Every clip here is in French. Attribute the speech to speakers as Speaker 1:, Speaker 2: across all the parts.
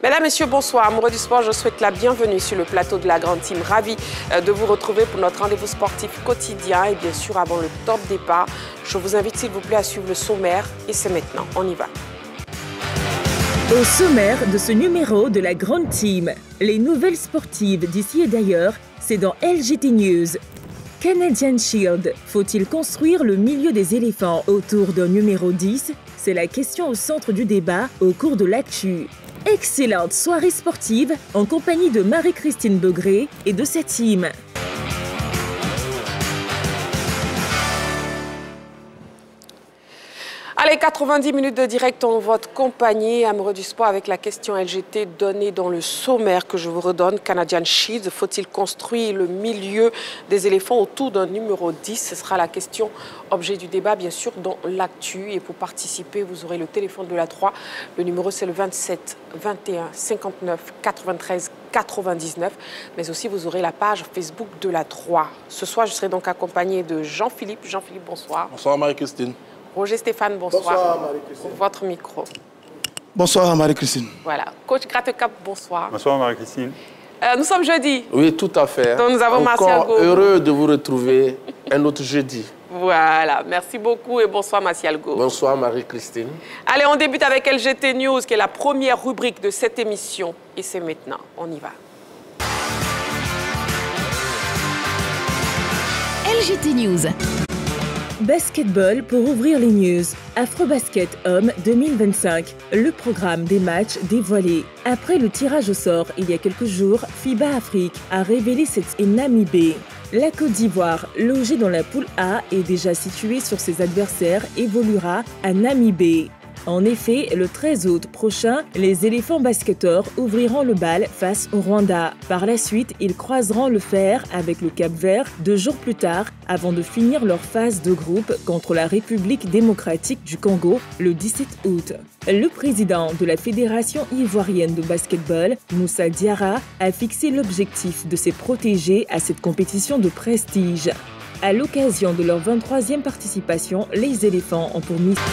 Speaker 1: Mesdames, Messieurs, bonsoir. Amoureux du sport, je souhaite la bienvenue sur le plateau de la Grande Team. Ravi de vous retrouver pour notre rendez-vous sportif quotidien. Et bien sûr, avant le top départ, je vous invite s'il vous plaît à suivre le sommaire. Et c'est maintenant, on y va.
Speaker 2: Au sommaire de ce numéro de la Grande Team, les nouvelles sportives d'ici et d'ailleurs, c'est dans LGT News. Canadian Shield, faut-il construire le milieu des éléphants autour d'un numéro 10? C'est la question au centre du débat au cours de l'actu. Excellente soirée sportive en compagnie de Marie-Christine Begré et de sa team.
Speaker 1: Allez, 90 minutes de direct en votre compagnie, amoureux du sport, avec la question LGT donnée dans le sommaire que je vous redonne. Canadian Shield, faut-il construire le milieu des éléphants autour d'un numéro 10? Ce sera la question objet du débat, bien sûr, dans l'actu. Et pour participer, vous aurez le téléphone de la 3. Le numéro, c'est le 27 21 59 93 99. Mais aussi, vous aurez la page Facebook de la 3. Ce soir, je serai donc accompagné de Jean-Philippe. Jean-Philippe, bonsoir.
Speaker 3: Bonsoir Marie-Christine.
Speaker 1: Roger Stéphane, bonsoir.
Speaker 3: Bonsoir Marie-Christine.
Speaker 1: Votre micro.
Speaker 3: Bonsoir Marie-Christine.
Speaker 1: Voilà. Coach Grattecap, bonsoir.
Speaker 4: Bonsoir Marie-Christine.
Speaker 1: Nous sommes jeudi.
Speaker 3: Oui, tout à fait.
Speaker 1: Donc nous avons Martial Go.
Speaker 3: Heureux de vous retrouver un autre jeudi.
Speaker 1: Voilà. Merci beaucoup et bonsoir Martial Go.
Speaker 3: Bonsoir Marie-Christine.
Speaker 1: Allez, on débute avec LGT News, qui est la première rubrique de cette émission. Et c'est maintenant. On y va.
Speaker 2: LGT News. Basketball pour ouvrir les news. Afrobasket Homme 2025. Le programme des matchs dévoilé. Après le tirage au sort il y a quelques jours, FIBA Afrique a révélé cette Namibie. La Côte d'Ivoire, logée dans la poule A et déjà située sur ses adversaires, évoluera à Namibie. En effet, le 13 août prochain, les éléphants basketteurs ouvriront le bal face au Rwanda. Par la suite, ils croiseront le fer avec le Cap-Vert 2 jours plus tard avant de finir leur phase de groupe contre la République démocratique du Congo le 17 août. Le président de la Fédération ivoirienne de basketball, Moussa Diarra, a fixé l'objectif de se protéger à cette compétition de prestige. À l'occasion de leur 23e participation, les éléphants ont pour mission...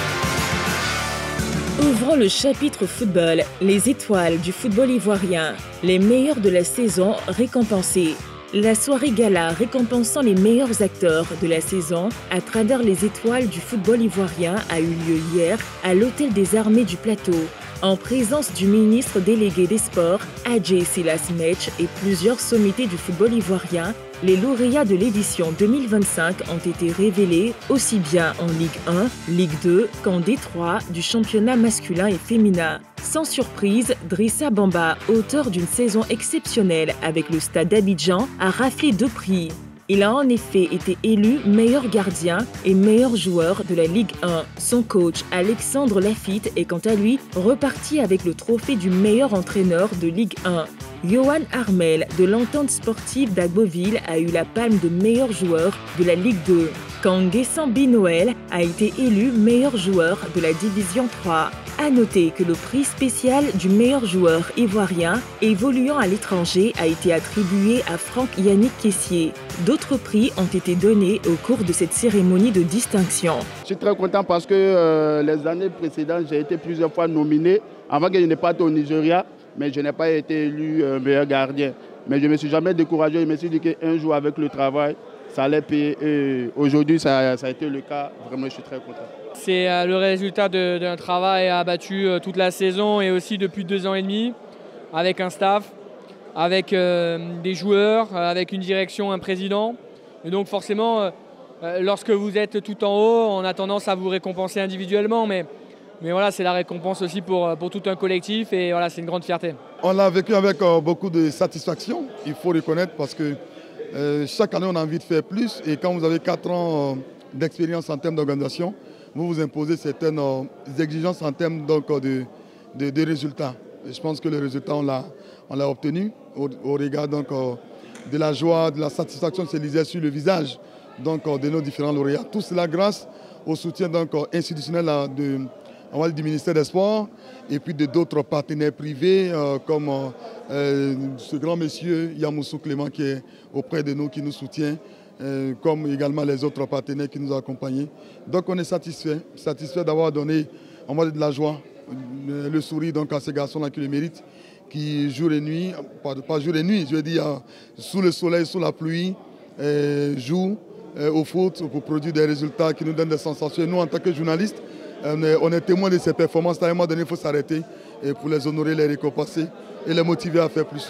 Speaker 2: Ouvrons le chapitre football, les étoiles du football ivoirien, les meilleurs de la saison récompensés. La soirée gala récompensant les meilleurs acteurs de la saison à travers les étoiles du football ivoirien a eu lieu hier à l'Hôtel des Armées du Plateau, en présence du ministre délégué des Sports, Adjei Silas Metch, et plusieurs sommités du football ivoirien. Les lauréats de l'édition 2025 ont été révélés aussi bien en Ligue 1, Ligue 2 qu'en D3 du championnat masculin et féminin. Sans surprise, Drissa Bamba, auteur d'une saison exceptionnelle avec le Stade d'Abidjan, a raflé 2 prix. Il a en effet été élu meilleur gardien et meilleur joueur de la Ligue 1. Son coach, Alexandre Lafitte, est quant à lui reparti avec le trophée du meilleur entraîneur de Ligue 1. Yohan Armel de l'Entente sportive d'Agboville a eu la palme de meilleur joueur de la Ligue 2. Kanguessan Binoël a été élu meilleur joueur de la Division 3. À noter que le prix spécial du meilleur joueur ivoirien évoluant à l'étranger a été attribué à Franck Yannick Kessié. D'autres prix ont été donnés au cours de cette cérémonie de distinction.
Speaker 5: Je suis très content parce que les années précédentes, j'ai été plusieurs fois nominé. Avant que je n'ai pas été au Nigeria, mais je n'ai pas été élu meilleur gardien. Mais je ne me suis jamais découragé. Je me suis dit qu'un jour, avec le travail, ça allait payer. Et aujourd'hui, ça a été le cas. Vraiment, je suis très content.
Speaker 6: C'est le résultat d'un travail abattu toute la saison et aussi depuis 2 ans et demi, avec un staff, avec des joueurs, avec une direction, un président. Et donc forcément, lorsque vous êtes tout en haut, on a tendance à vous récompenser individuellement. Mais voilà, c'est la récompense aussi pour tout un collectif et voilà, c'est une grande fierté.
Speaker 7: On l'a vécu avec beaucoup de satisfaction, il faut reconnaître, parce que chaque année on a envie de faire plus et quand vous avez 4 ans d'expérience en termes d'organisation, vous vous imposez certaines exigences en termes donc, de résultats. Et je pense que les résultats, on l'a obtenu au regard donc, de la joie, de la satisfaction qui se lisait sur le visage donc, de nos différents lauréats. Tout cela grâce au soutien donc, institutionnel du ministère des Sports et puis de d'autres partenaires privés comme ce grand monsieur Yamoussou Clément qui est auprès de nous, qui nous soutient, comme également les autres partenaires qui nous ont accompagnés. Donc on est satisfait d'avoir donné en mode de la joie, le sourire donc, à ces garçons-là qui le méritent, qui jour et nuit, pas jour et nuit, je veux dire sous le soleil, sous la pluie, joue au foot pour produire des résultats qui nous donnent des sensations. Et nous, en tant que journalistes, on est témoins de ces performances. À un moment donné, il faut s'arrêter pour les honorer, les récompenser et les motiver à faire plus.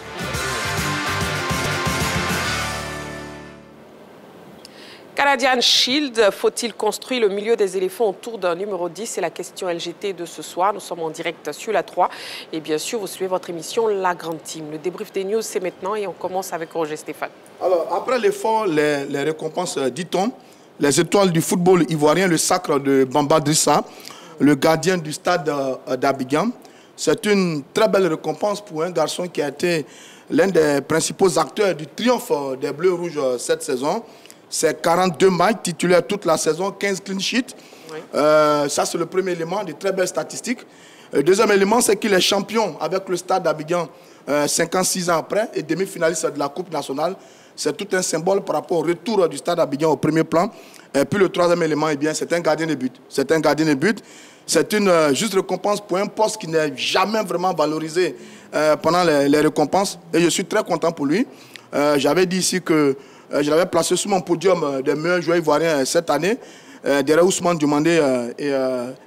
Speaker 1: Canadian Shield, faut-il construire le milieu des éléphants autour d'un numéro 10? C'est la question LGT de ce soir. Nous sommes en direct sur la 3. Et bien sûr, vous suivez votre émission La Grande Team. Le débrief des news, c'est maintenant et on commence avec Roger Stéphane.
Speaker 3: Alors, après l'effort, les récompenses, dit-on, les étoiles du football ivoirien, le sacre de Bamba Drissa, le gardien du stade d'Abidjan. C'est une très belle récompense pour un garçon qui a été l'un des principaux acteurs du triomphe des Bleus-Rouges cette saison. C'est 42 matchs titulaires toute la saison, 15 clean sheets. Oui. Ça, c'est le premier élément, de très belles statistiques. Le deuxième élément, c'est qu'il est champion avec le stade d'Abidjan 56 ans après et demi-finaliste de la Coupe nationale. C'est tout un symbole par rapport au retour du stade d'Abidjan au premier plan. Et puis le troisième élément, eh bien, c'est un gardien de but. C'est un gardien de but. C'est une juste récompense pour un poste qui n'est jamais vraiment valorisé pendant les récompenses. Et je suis très content pour lui. J'avais dit ici que je l'avais placé sur mon podium des meilleurs joueurs ivoiriens cette année. Derrière Ousmane Diomandé et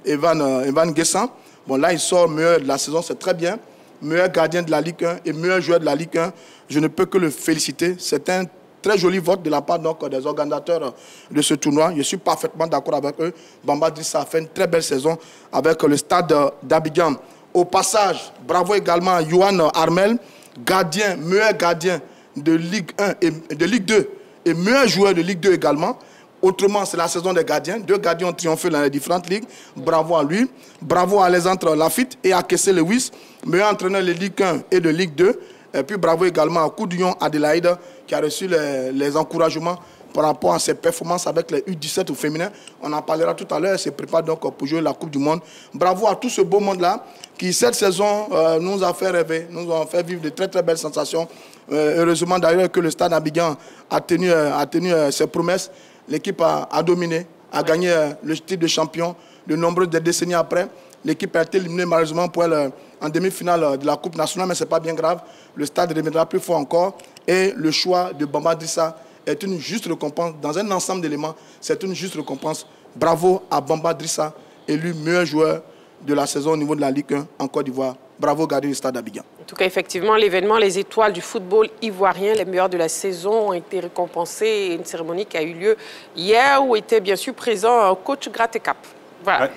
Speaker 3: Evan Guessan. Bon, là, il sort meilleur de la saison, c'est très bien. Meilleur gardien de la Ligue 1 et meilleur joueur de la Ligue 1. Je ne peux que le féliciter. C'est un très joli vote de la part donc, des organisateurs de ce tournoi. Je suis parfaitement d'accord avec eux. Bamba Drissa a fait une très belle saison avec le stade d'Abidjan. Au passage, bravo également à Yohan Armel, gardien, meilleur gardien de Ligue 1 et de Ligue 2 et meilleur joueur de Ligue 2 également. Autrement, c'est la saison des gardiens. 2 gardiens ont triomphé dans les différentes ligues. Bravo à lui. Bravo à Alexandre Lafitte et à Kessé Lewis, meilleur entraîneur de Ligue 1 et de Ligue 2. Et puis bravo également à Koudouillon Adélaïde qui a reçu les encouragements par rapport à ses performances avec les U17 au féminin. On en parlera tout à l'heure. Elle se prépare donc pour jouer la Coupe du Monde. Bravo à tout ce beau monde-là qui, cette saison, nous a fait rêver, nous a fait vivre de très très belles sensations. Heureusement d'ailleurs que le stade Abidjan a tenu ses promesses. L'équipe a dominé, a gagné le titre de champion de nombreuses décennies après. L'équipe a été éliminée malheureusement pour elle en demi-finale de la Coupe nationale, mais ce n'est pas bien grave. Le stade reviendra plus fort encore. Et le choix de Bamba Drissa est une juste récompense. Dans un ensemble d'éléments, c'est une juste récompense. Bravo à Bamba Drissa, élu meilleur joueur de la saison au niveau de la Ligue 1 en Côte d'Ivoire. Bravo, gardien du stade d'Abidjan.
Speaker 1: En tout cas, effectivement, l'événement, les étoiles du football ivoirien, les meilleurs de la saison, ont été récompensés. Une cérémonie qui a eu lieu hier où était bien sûr présent coach Gratte-Cap. Voilà. Ouais.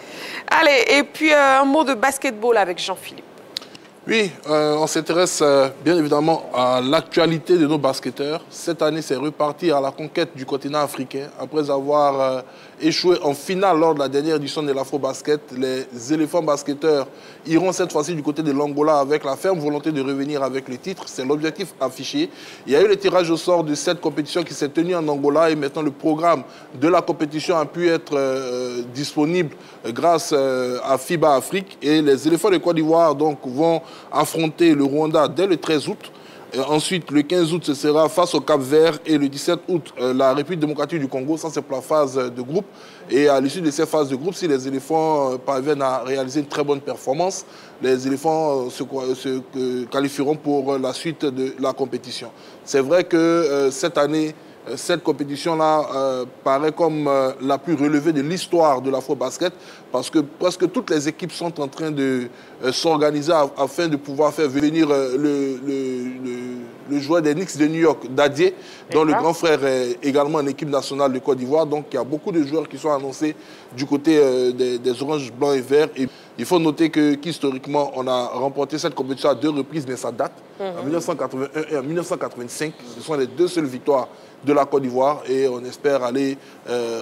Speaker 1: Allez, et puis un mot de basketball avec Jean-Philippe.
Speaker 4: Oui, on s'intéresse bien évidemment à l'actualité de nos basketteurs. Cette année, c'est reparti à la conquête du continent africain. Après avoir échoué en finale lors de la dernière édition de l'Afro-Basket, les éléphants basketteurs iront cette fois-ci du côté de l'Angola avec la ferme volonté de revenir avec le titre. C'est l'objectif affiché. Il y a eu le tirage au sort de cette compétition qui s'est tenue en Angola et maintenant le programme de la compétition a pu être disponible grâce à FIBA Afrique. Et les éléphants de Côte d'Ivoire donc vont affronter le Rwanda dès le 13 août. Et ensuite, le 15 août, ce sera face au Cap-Vert et le 17 août, la République démocratique du Congo. Ça, c'est pour la phase de groupe. Et à l'issue de ces phases de groupe, si les éléphants parviennent à réaliser une très bonne performance, les éléphants se qualifieront pour la suite de la compétition. C'est vrai que cette année, cette compétition-là paraît comme la plus relevée de l'histoire de l'Afro-Basket parce que presque toutes les équipes sont en train de s'organiser afin de pouvoir faire venir le joueur des Knicks de New York, Dadier, dont le grand frère est également en équipe nationale de Côte d'Ivoire. Donc il y a beaucoup de joueurs qui sont annoncés du côté des oranges, blancs et verts. Et il faut noter qu'historiquement, on a remporté cette compétition à 2 reprises, mais ça date. En 1981 et en 1985, ce sont les 2 seules victoires de la Côte d'Ivoire et on espère aller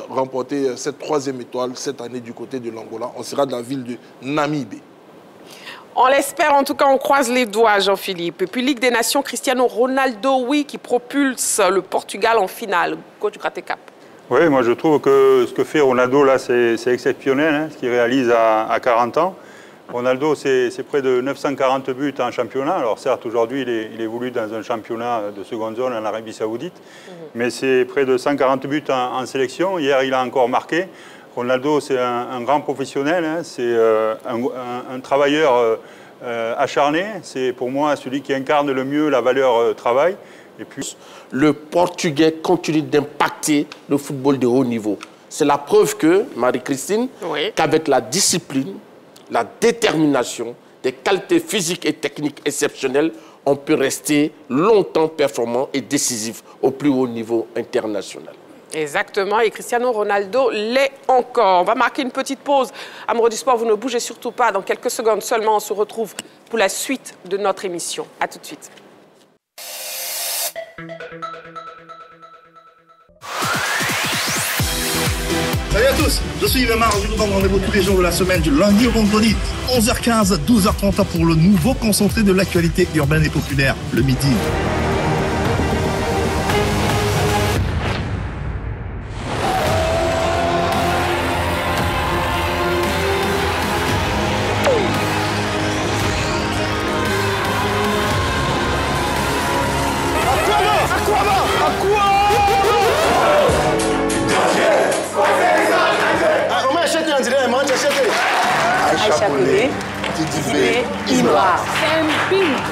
Speaker 4: remporter cette 3e étoile cette année du côté de l'Angola. On sera de la ville de Namibé.
Speaker 1: On l'espère, en tout cas, on croise les doigts, Jean-Philippe. Et puis, Ligue des Nations, Cristiano Ronaldo, oui, qui propulse le Portugal en finale. Coach Gratte-Cap.
Speaker 8: Oui, moi je trouve que ce que fait Ronaldo là, c'est exceptionnel, hein, ce qu'il réalise à 40 ans. Ronaldo, c'est près de 940 buts en championnat. Alors certes, aujourd'hui, il évolue dans un championnat de seconde zone en Arabie Saoudite, mais c'est près de 140 buts en sélection. Hier, il a encore marqué. Ronaldo, c'est un grand professionnel, hein, c'est un travailleur acharné. C'est pour moi celui qui incarne le mieux la valeur travail. Et puis...
Speaker 9: Le Portugais continue d'impacter le football de haut niveau. C'est la preuve que, Marie-Christine, qu'avec la discipline, la détermination, des qualités physiques et techniques exceptionnelles, on peut rester longtemps performant et décisif au plus haut niveau international.
Speaker 1: Exactement, et Cristiano Ronaldo l'est encore. On va marquer une petite pause. Amoureux du sport, vous ne bougez surtout pas. Dans quelques secondes seulement, on se retrouve pour la suite de notre émission. À tout de suite.
Speaker 10: Salut à tous, je suis Yves Mar, je vous donne rendez-vous tous les jours de la semaine, du lundi au vendredi, 11h15, 12h30 pour le nouveau concentré de l'actualité urbaine et populaire, le midi.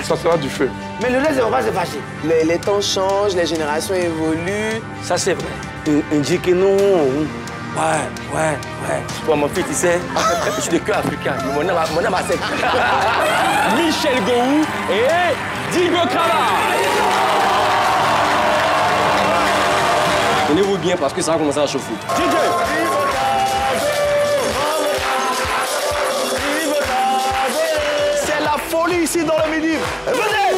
Speaker 4: Ça sera du feu.
Speaker 11: Mais le reste, on va se fâcher. Les temps changent, les générations évoluent. Ça, c'est vrai. On dit que non. Ouais. Pour mon fils, tu sais, je suis de cœur africain. Mon nom c'est Michel Gou et Digo Kala. Tenez-vous bien parce que ça va commencer à chauffer.
Speaker 10: C'est la folie ici dans le midi. Venez!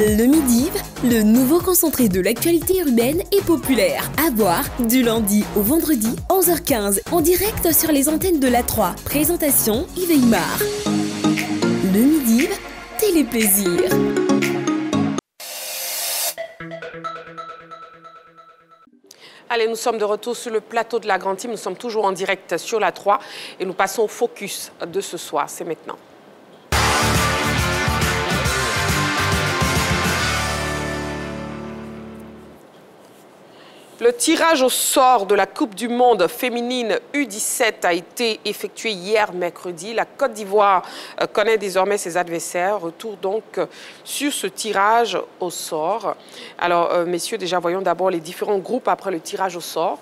Speaker 12: Le Midi, le nouveau concentré de l'actualité urbaine et populaire. À voir du lundi au vendredi, 11h15, en direct sur les antennes de l'A3. Présentation Yves Aymar. Le Midi, téléplaisir.
Speaker 1: Allez, nous sommes de retour sur le plateau de la Grande Team. Nous sommes toujours en direct sur la 3 et nous passons au focus de ce soir. C'est maintenant. Le tirage au sort de la Coupe du Monde féminine U17 a été effectué hier mercredi. La Côte d'Ivoire connaît désormais ses adversaires. Retour donc sur ce tirage au sort. Alors, messieurs, déjà voyons d'abord les différents groupes après le tirage au sort.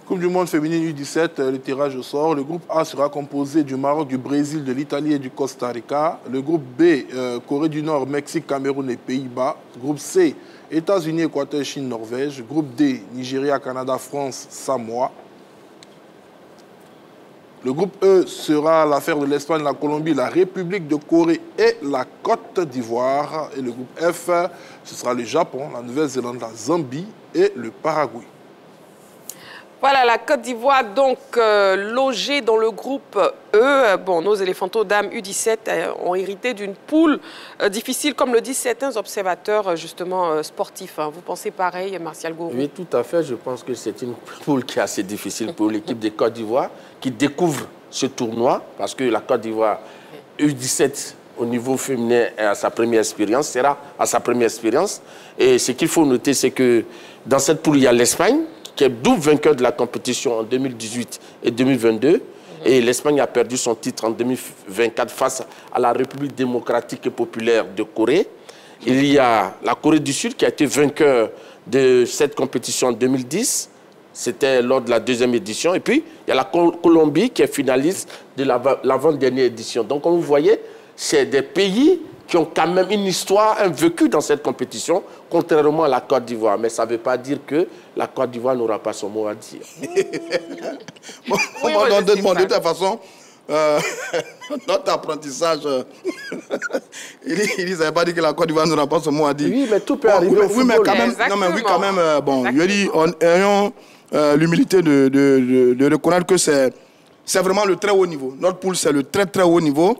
Speaker 4: Coupe du Monde féminine U17, le tirage au sort. Le groupe A sera composé du Maroc, du Brésil, de l'Italie et du Costa Rica. Le groupe B, Corée du Nord, Mexique, Cameroun et Pays-Bas. Groupe C, États-Unis, Équateur, Chine, Norvège. Groupe D, Nigeria, Canada, France, Samoa. Le groupe E sera l'affaire de l'Espagne, la Colombie, la République de Corée et la Côte d'Ivoire. Et le groupe F, ce sera le Japon, la Nouvelle-Zélande, la Zambie et le Paraguay.
Speaker 1: Voilà, la Côte d'Ivoire, donc, logée dans le groupe E. Bon, nos éléphantos dames U17 ont hérité d'une poule difficile, comme le disent certains observateurs, justement, sportifs. Hein. Vous pensez pareil, Martial Gourou?
Speaker 9: Oui, tout à fait. Je pense que c'est une poule qui est assez difficile pour l'équipe de Côte d'Ivoire, qui découvre ce tournoi, parce que la Côte d'Ivoire U17, au niveau féminin, est à sa première expérience, sera à sa première expérience. Et ce qu'il faut noter, c'est que dans cette poule, il y a l'Espagne, qui est double vainqueur de la compétition en 2018 et 2022. Et l'Espagne a perdu son titre en 2024 face à la République démocratique et populaire de Corée. Il y a la Corée du Sud qui a été vainqueur de cette compétition en 2010. C'était lors de la deuxième édition. Et puis, il y a la Colombie qui est finaliste de l'avant-dernière édition. Donc, comme vous voyez, c'est des pays qui ont quand même une histoire, un vécu dans cette compétition, contrairement à la Côte d'Ivoire. Mais ça ne veut pas dire que la Côte d'Ivoire n'aura pas son mot à dire.
Speaker 3: De toute façon, notre apprentissage, il n'avait pas dit que la Côte d'Ivoire n'aura pas son mot à dire.
Speaker 9: Oui, mais tout peut arriver au football.
Speaker 3: Oui, mais quand même, bon, je dis, ayons l'humilité de reconnaître que c'est vraiment le très haut niveau. Notre poule, c'est le très, très haut niveau.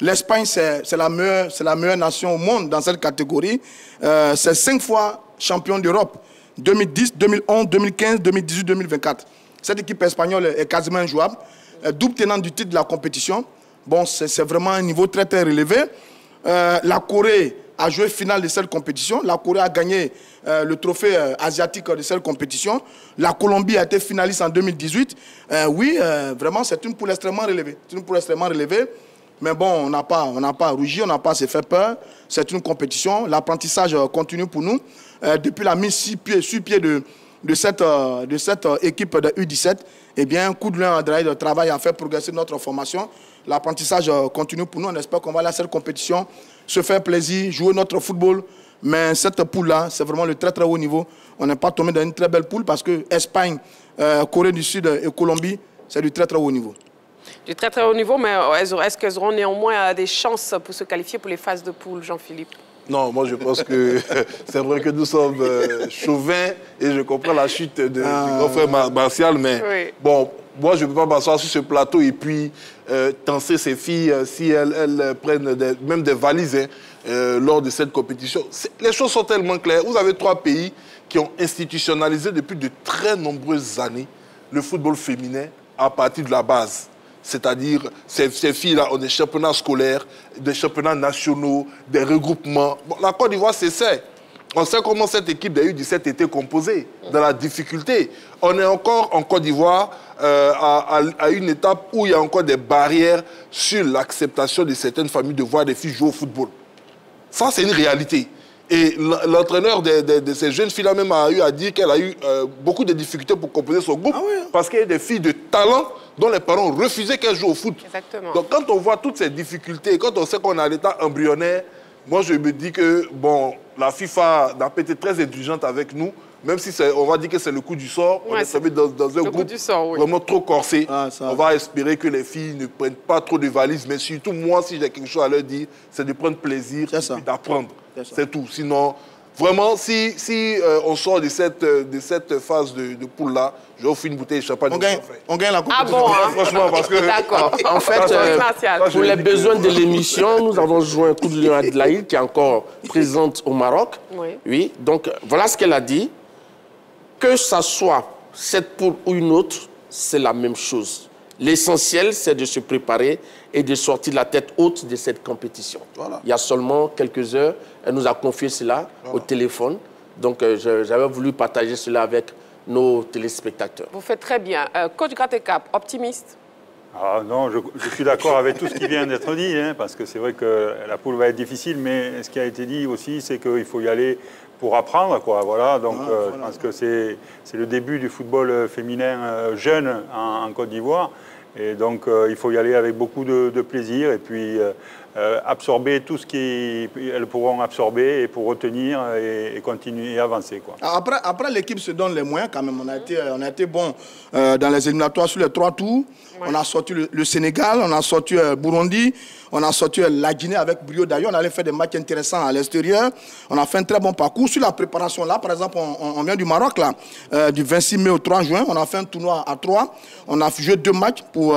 Speaker 3: L'Espagne, c'est la meilleure nation au monde dans cette catégorie. C'est 5 fois champion d'Europe. 2010, 2011, 2015, 2018, 2024. Cette équipe espagnole est quasiment injouable. Double tenant du titre de la compétition. Bon, c'est vraiment un niveau très, très relevé. La Corée a joué finale de cette compétition. La Corée a gagné le trophée asiatique de cette compétition. La Colombie a été finaliste en 2018. Oui, vraiment, c'est une poule extrêmement relevée. C'est une poule extrêmement relevée. Mais bon, on n'a pas rougi, on n'a pas se fait peur. C'est une compétition. L'apprentissage continue pour nous. Depuis la mise sur pied de cette équipe de U17, eh bien, coup de main de travail a fait progresser notre formation. L'apprentissage continue pour nous. On espère qu'on va aller à cette compétition, se faire plaisir, jouer notre football. Mais cette poule-là, c'est vraiment le très très haut niveau. On n'est pas tombé dans une très belle poule parce que Espagne, Corée du Sud et Colombie, c'est du très très haut niveau.
Speaker 1: Du très très haut niveau, mais est-ce qu'elles auront néanmoins des chances pour se qualifier pour les phases de poule, Jean-Philippe?
Speaker 4: Non, moi je pense que c'est vrai que nous sommes chauvins et je comprends la chute du grand frère Martial, mais oui. Bon, moi je ne peux pas m'asseoir sur ce plateau et puis tenser ces filles si elles prennent même des valises lors de cette compétition. Les choses sont tellement claires. Vous avez 3 pays qui ont institutionnalisé depuis de très nombreuses années le football féminin à partir de la base. C'est-à-dire, ces filles-là ont des championnats scolaires, des championnats nationaux, des regroupements. Bon, la Côte d'Ivoire, c'est ça. On sait comment cette équipe de U17 était composée, dans la difficulté. On est encore en Côte d'Ivoire à une étape où il y a encore des barrières sur l'acceptation de certaines familles de voir des filles jouer au football. Ça, c'est une réalité. Et l'entraîneur de ces jeunes filles-là même a eu à dire qu'elle a eu beaucoup de difficultés pour composer son groupe. Ah oui. Parce qu'il y a des filles de talent dont les parents refusaient qu'elles jouent au foot.
Speaker 1: Exactement.
Speaker 4: Donc quand on voit toutes ces difficultés, quand on sait qu'on est à l'état embryonnaire, moi je me dis que bon, la FIFA n'a pas été très indulgente avec nous, même si on va dire que c'est le coup du sort. On est tombé dans un groupe vraiment trop corsé. On va espérer que les filles ne prennent pas trop de valises, mais surtout moi, si j'ai quelque chose à leur dire, c'est de prendre plaisir et d'apprendre. C'est tout. Sinon, vraiment, si on sort de cette phase de poule-là, je vais offrir une bouteille de champagne.
Speaker 3: On gagne la compétition.
Speaker 1: Ah bon, hein?
Speaker 4: Franchement, parce que...
Speaker 1: D'accord.
Speaker 9: En fait, pour les besoins de l'émission, nous avons joué un coup de lion à Adelaïde, qui est encore présente au Maroc. Oui. Donc, voilà ce qu'elle a dit. Que ça soit cette poule ou une autre, c'est la même chose. L'essentiel, c'est de se préparer et de sortir la tête haute de cette compétition. Voilà. Il y a seulement quelques heures, elle nous a confié cela au téléphone. Donc, j'avais voulu partager cela avec nos téléspectateurs.
Speaker 1: Vous faites très bien. Coach Gratte-Cap, optimiste?
Speaker 8: Ah non, je suis d'accord avec tout ce qui vient d'être dit, hein, parce que c'est vrai que la poule va être difficile, mais ce qui a été dit aussi, c'est qu'il faut y aller pour apprendre, quoi. Voilà, donc je pense que c'est le début du football féminin jeune en Côte d'Ivoire. Et donc, il faut y aller avec beaucoup de plaisir et puis absorber tout ce qu'elles pourront absorber et pour retenir et continuer à avancer, quoi.
Speaker 3: Après l'équipe se donne les moyens quand même. On a été bon dans les éliminatoires sur les 3 tours. Ouais. On a sorti le Sénégal, on a sorti Burundi, on a sorti la Guinée avec brio. D'ailleurs, on allait faire des matchs intéressants à l'extérieur. On a fait un très bon parcours. Sur la préparation, là, par exemple, on vient du Maroc, là, du 26 mai au 3 juin. On a fait un tournoi à 3. On a joué 2 matchs pour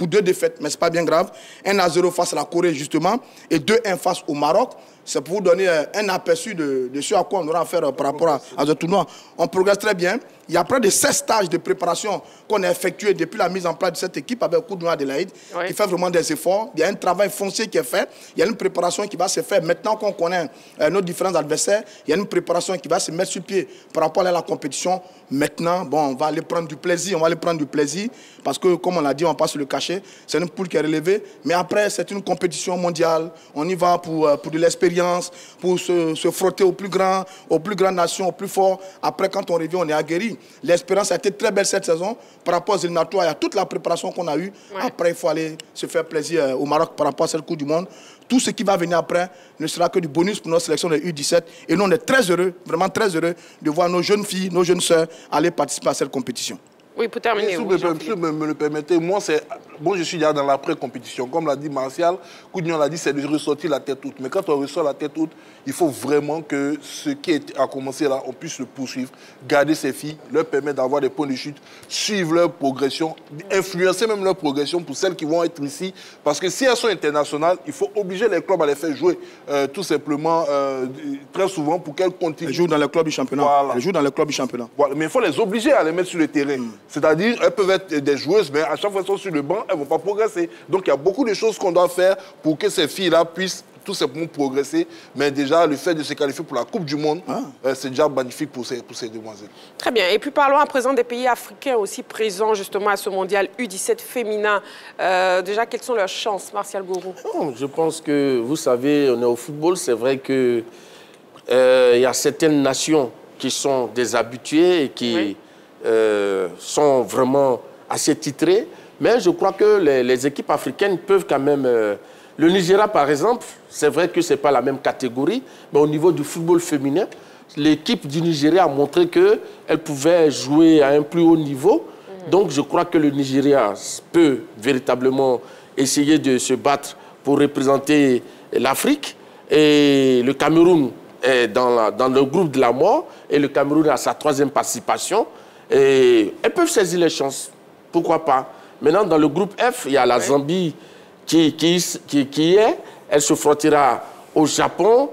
Speaker 3: 2 défaites, mais ce n'est pas bien grave. 1-0 face à la Corée, justement, et 2-1 face au Maroc. C'est pour vous donner un aperçu de ce à quoi on aura à faire par rapport à ce tournoi. On progresse très bien. Il y a près de 16 stages de préparation qu'on a effectués depuis la mise en place de cette équipe avec le coup de noix Adelaïde, qui fait vraiment des efforts. Il y a un travail foncier qui est fait. Il y a une préparation qui va se faire maintenant qu'on connaît nos différents adversaires. Il y a une préparation qui va se mettre sur pied par rapport à la compétition. Maintenant, bon, on va aller prendre du plaisir. On va aller prendre du plaisir parce que, comme on l'a dit, on va pas se le cacher. C'est une poule qui est relevée. Mais après, c'est une compétition mondiale. On y va pour de l'expérience, pour se frotter aux plus grandes nations, aux plus forts. Après, quand on revient, on est aguerri. L'expérience a été très belle cette saison par rapport aux éliminatoires. Il y a toute la préparation qu'on a eue. Après, il faut aller se faire plaisir au Maroc par rapport à cette Coupe du Monde. Tout ce qui va venir après ne sera que du bonus pour notre sélection de U17. Et nous, on est très heureux, vraiment très heureux de voir nos jeunes filles, nos jeunes sœurs aller participer à cette compétition.
Speaker 1: Oui, pour terminer.
Speaker 4: Si vous me le permettez, moi, je suis déjà dans l'après-compétition. Comme l'a dit Martial, Koudnion l'a dit, c'est de ressortir la tête haute. Mais quand on ressort la tête haute, il faut vraiment que ce qui a commencé là, on puisse le poursuivre, garder ces filles, leur permettre d'avoir des points de chute, suivre leur progression, influencer même leur progression pour celles qui vont être ici. Parce que si elles sont internationales, il faut obliger les clubs à les faire jouer tout simplement très souvent pour qu'elles continuent.
Speaker 3: Elles jouent dans les clubs du championnat.
Speaker 4: Voilà.
Speaker 3: Elles jouent dans les clubs du championnat.
Speaker 4: Voilà. Mais il faut les obliger à les mettre sur le terrain. C'est-à-dire, elles peuvent être des joueuses, mais à chaque fois qu'elles sont sur le banc, elles ne vont pas progresser. Donc, il y a beaucoup de choses qu'on doit faire pour que ces filles-là puissent tout simplement progresser. Mais déjà, le fait de se qualifier pour la Coupe du Monde, c'est déjà magnifique pour ces demoiselles.
Speaker 1: Très bien. Et puis parlons à présent des pays africains aussi présents justement à ce mondial U17 féminin. Déjà, quelles sont leurs chances, Martial Gourou?
Speaker 9: Je pense que, vous savez, on est au football, c'est vrai qu'il y a certaines nations qui sont des habitués et qui sont vraiment assez titrées. Mais je crois que les équipes africaines peuvent quand même... le Nigeria, par exemple, c'est vrai que ce n'est pas la même catégorie, mais au niveau du football féminin, l'équipe du Nigeria a montré qu'elle pouvait jouer à un plus haut niveau. Donc je crois que le Nigeria peut véritablement essayer de se battre pour représenter l'Afrique. Et le Cameroun est dans le groupe de la mort, et le Cameroun a sa 3e participation. Et elles peuvent saisir les chances, pourquoi pas. Maintenant, dans le groupe F, il y a la Zambie qui est. Elle se frottera au Japon.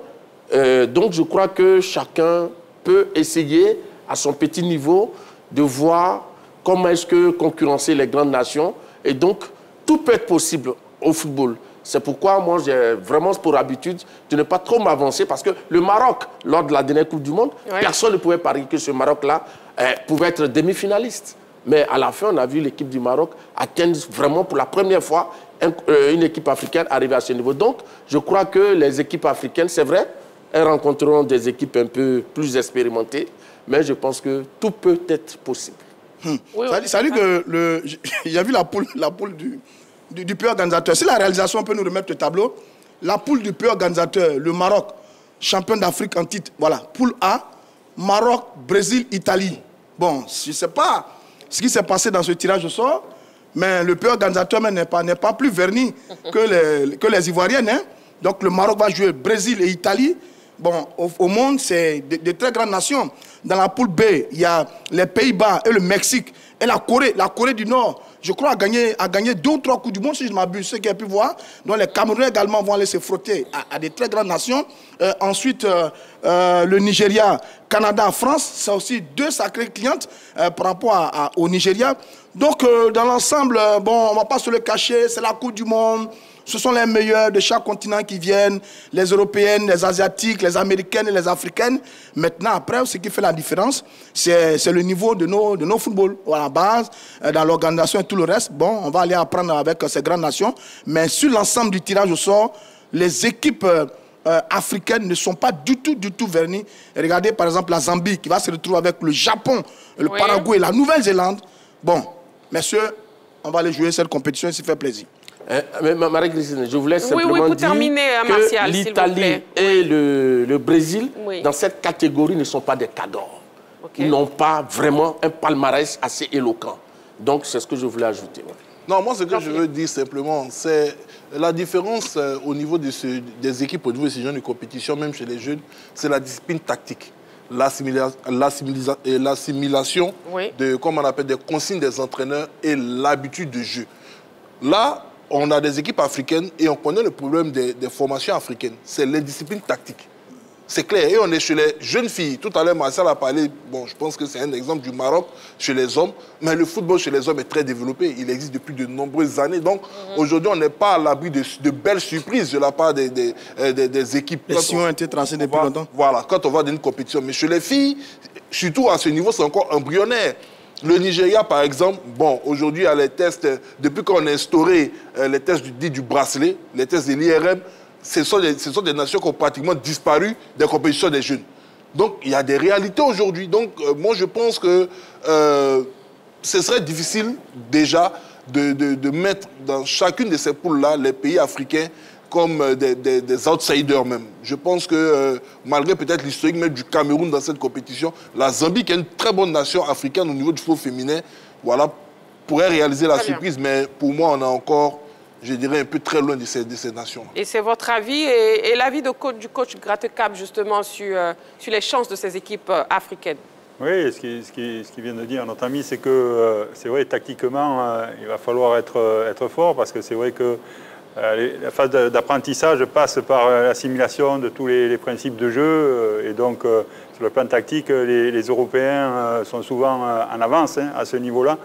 Speaker 9: Donc, je crois que chacun peut essayer, à son petit niveau, de voir comment est-ce que concurrencer les grandes nations. Et donc, tout peut être possible au football. C'est pourquoi moi, j'ai vraiment pour habitude de ne pas trop m'avancer. Parce que le Maroc, lors de la dernière Coupe du Monde, personne ne pouvait parier que ce Maroc-là pouvait être demi-finaliste. Mais à la fin, on a vu l'équipe du Maroc atteindre vraiment pour la première fois une équipe africaine arriver à ce niveau. Donc, je crois que les équipes africaines, c'est vrai, elles rencontreront des équipes un peu plus expérimentées, mais je pense que tout peut être possible.
Speaker 3: Ça dit que il y a vu la poule du pays organisateur. Si la réalisation peut nous remettre le tableau, la poule du pays organisateur, le Maroc, champion d'Afrique en titre, voilà, poule A, Maroc, Brésil, Italie. Bon, je ne sais pas ce qui s'est passé dans ce tirage au sort, mais le pays organisateur n'est pas plus verni que les Ivoiriennes. Hein. Donc le Maroc va jouer Brésil et Italie. Bon, au monde, c'est de très grandes nations. Dans la poule B, il y a les Pays-Bas et le Mexique. Et la Corée du Nord, je crois, a gagné 2 ou 3 coups du monde, si je ne m'abuse, ceux qui ont pu voir. Donc les Camerounais également vont aller se frotter à des très grandes nations. Ensuite, le Nigeria, Canada, France, c'est aussi 2 sacrées clientes par rapport au Nigeria. Donc, dans l'ensemble, bon, on ne va pas se le cacher, c'est la Coupe du Monde. Ce sont les meilleurs de chaque continent qui viennent, les Européennes, les Asiatiques, les Américaines et les Africaines. Maintenant, après, ce qui fait la différence, c'est le niveau de nos footballs. À la base, dans l'organisation et tout le reste, bon, on va aller apprendre avec ces grandes nations. Mais sur l'ensemble du tirage au sort, les équipes africaines ne sont pas du tout vernies. Regardez par exemple la Zambie qui va se retrouver avec le Japon, le Paraguay et la Nouvelle-Zélande. Bon, messieurs, on va aller jouer cette compétition, il s'y fait plaisir.
Speaker 9: Marie-Christine, je voulais simplement dire que l'Italie et le Brésil, dans cette catégorie, ne sont pas des cadors. Ils n'ont pas vraiment un palmarès assez éloquent. Donc, c'est ce que je voulais ajouter.
Speaker 4: Non, moi, ce que je veux dire simplement, c'est la différence au niveau des équipes, au niveau des jeunes de compétition, même chez les jeunes, c'est la discipline tactique. L'assimilation de, comme on appelle, des consignes des entraîneurs et l'habitude de jeu. Là, on a des équipes africaines et on connaît le problème des formations africaines. C'est les disciplines tactiques. C'est clair. Et on est chez les jeunes filles. Tout à l'heure, Marcel a parlé, bon, je pense que c'est un exemple du Maroc chez les hommes, mais le football chez les hommes est très développé. Il existe depuis de nombreuses années. Donc, aujourd'hui, on n'est pas à l'abri de belles surprises de la part des équipes.
Speaker 3: Les sillons ont été tracés depuis longtemps.
Speaker 4: Voilà, quand on va dans une compétition. Mais chez les filles, surtout à ce niveau, c'est encore embryonnaire. Le Nigeria, par exemple, bon, aujourd'hui, il y a les tests, depuis qu'on a instauré les tests du bracelet, les tests de l'IRM, ce sont des nations qui ont pratiquement disparu des compétitions des jeunes. Donc, il y a des réalités aujourd'hui. Donc, moi, je pense que ce serait difficile, déjà, de mettre dans chacune de ces poules-là les pays africains comme des outsiders même. Je pense que malgré peut-être l'historique même du Cameroun dans cette compétition, la Zambie, qui est une très bonne nation africaine au niveau du football féminin, voilà, pourrait réaliser la surprise. Mais pour moi, on est encore, je dirais, un peu très loin de ces nations.
Speaker 1: Et c'est votre avis et l'avis du coach Grattecap, justement, sur les chances de ces équipes africaines?
Speaker 8: Oui, ce qu'il vient de dire notre ami, c'est que, c'est vrai, tactiquement, il va falloir être fort, parce que c'est vrai que la phase d'apprentissage passe par l'assimilation de tous les principes de jeu. Et donc, sur le plan tactique, les Européens sont souvent en avance à ce niveau-là.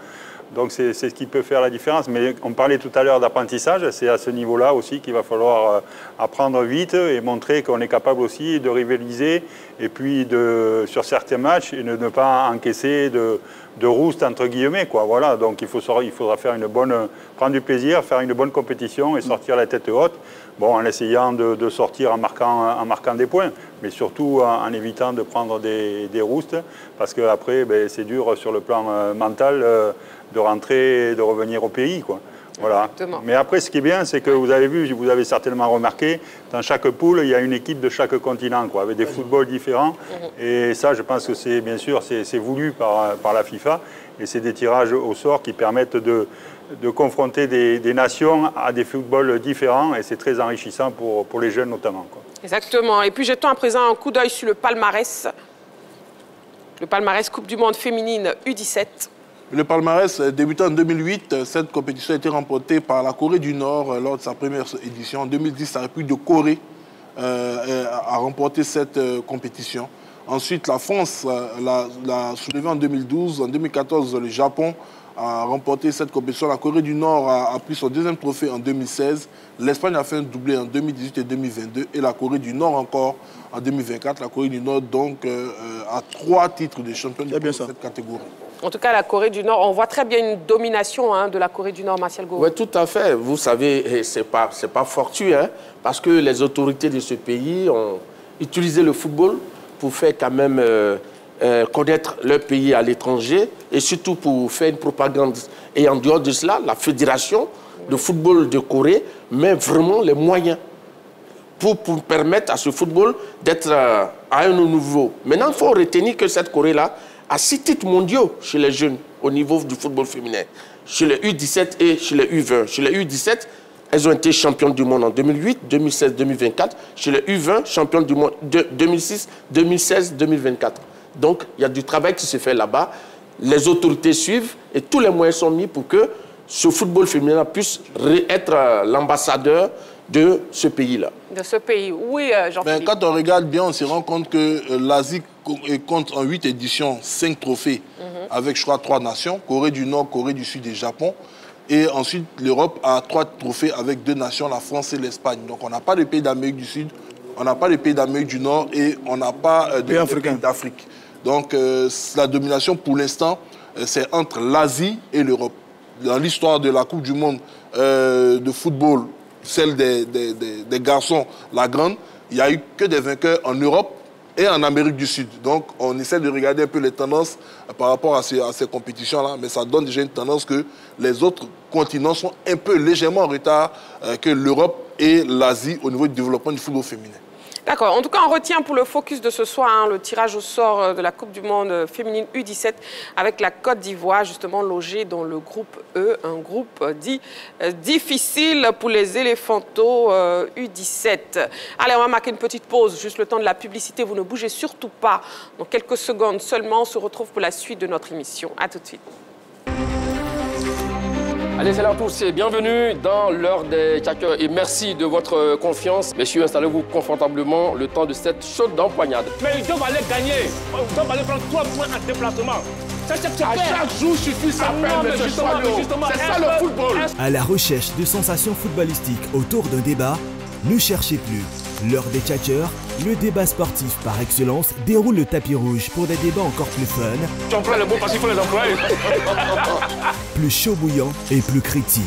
Speaker 8: Donc c'est ce qui peut faire la différence. Mais on parlait tout à l'heure d'apprentissage, c'est à ce niveau-là aussi qu'il va falloir apprendre vite et montrer qu'on est capable aussi de rivaliser et puis sur certains matchs et ne pas encaisser de rouste entre guillemets, quoi. Voilà. Donc il faudra faire prendre du plaisir, faire une bonne compétition et sortir la tête haute. Bon, en essayant de sortir en marquant des points, mais surtout en évitant de prendre des roustes, parce qu'après, c'est dur sur le plan mental de rentrer et de revenir au pays, quoi. Voilà. Exactement. Mais après, ce qui est bien, c'est que vous avez certainement remarqué, dans chaque poule, il y a une équipe de chaque continent, quoi, avec des footballs différents. Et ça, je pense que c'est bien sûr, c'est voulu par la FIFA. Et c'est des tirages au sort qui permettent de confronter des nations à des footballs différents. Et c'est très enrichissant pour les jeunes notamment, quoi.
Speaker 1: Exactement. Et puis, jetons à présent un coup d'œil sur le palmarès. Le palmarès Coupe du Monde féminine U17.
Speaker 4: Le palmarès débuté en 2008. Cette compétition a été remportée par la Corée du Nord lors de sa première édition. En 2010, la République de Corée a remporté cette compétition. Ensuite, la France l'a soulevée en 2012. En 2014, le Japon a remporté cette compétition. La Corée du Nord a pris son deuxième trophée en 2016. L'Espagne a fait un doublé en 2018 et 2022. Et la Corée du Nord encore en 2024. La Corée du Nord donc a 3 titres de championne de cette catégorie.
Speaker 1: En tout cas, la Corée du Nord, on voit très bien une domination de la Corée du Nord, Martial Goro.
Speaker 9: Oui, tout à fait. Vous savez, ce n'est pas fortuit, parce que les autorités de ce pays ont utilisé le football pour faire quand même connaître leur pays à l'étranger et surtout pour faire une propagande. Et en dehors de cela, la fédération de football de Corée met vraiment les moyens pour permettre à ce football d'être à un niveau. Maintenant, il faut retenir que cette Corée-là a 6 titres mondiaux chez les jeunes au niveau du football féminin, chez les U17 et chez les U20. Chez les U17, elles ont été championnes du monde en 2008, 2016, 2024. Chez les U20, championnes du monde 2006, 2016, 2024. Donc, il y a du travail qui se fait là-bas. Les autorités suivent et tous les moyens sont mis pour que ce football féminin puisse être l'ambassadeur de ce pays-là.
Speaker 1: De ce pays, oui, Jean-Philippe.
Speaker 4: Quand on regarde bien, on se rend compte que l'Asie compte en 8 éditions 5 trophées, avec, je crois, 3 nations, Corée du Nord, Corée du Sud et Japon. Et ensuite, l'Europe a 3 trophées avec 2 nations, la France et l'Espagne. Donc, on n'a pas de pays d'Amérique du Sud, on n'a pas de pays d'Amérique du Nord et on n'a pas de pays d'Afrique. Donc, la domination, pour l'instant, c'est entre l'Asie et l'Europe. Dans l'histoire de la Coupe du Monde de football, celle des garçons, la grande, il n'y a eu que des vainqueurs en Europe et en Amérique du Sud. Donc, on essaie de regarder un peu les tendances par rapport à ces compétitions-là, mais ça donne déjà une tendance que les autres continents sont un peu légèrement en retard que l'Europe et l'Asie au niveau du développement du football féminin.
Speaker 1: D'accord. En tout cas, on retient pour le focus de ce soir le tirage au sort de la Coupe du Monde féminine U17 avec la Côte d'Ivoire, justement logée dans le groupe E, un groupe dit difficile pour les éléphantos U17. Allez, on va marquer une petite pause, juste le temps de la publicité. Vous ne bougez surtout pas. Dans quelques secondes seulement, on se retrouve pour la suite de notre émission. À tout de suite.
Speaker 11: Allez, salut à tous et bienvenue dans l'heure des Tchatcheurs et merci de votre confiance. Messieurs, installez-vous confortablement le temps de cette chaude empoignade.
Speaker 13: Mais ils doivent aller gagner. Ils doivent aller prendre 3 points en déplacement.
Speaker 14: À chaque jour suffit sa peine, M. Choileau. C'est ça le football.
Speaker 15: À la recherche de sensations footballistiques autour d'un débat, ne cherchez plus. L'heure des Tchatcheurs, le débat sportif par excellence, déroule le tapis rouge pour des débats encore plus fun.
Speaker 13: Tu emploies le bon parce qu'il faut les employer.
Speaker 15: Plus chaud bouillant et plus critique.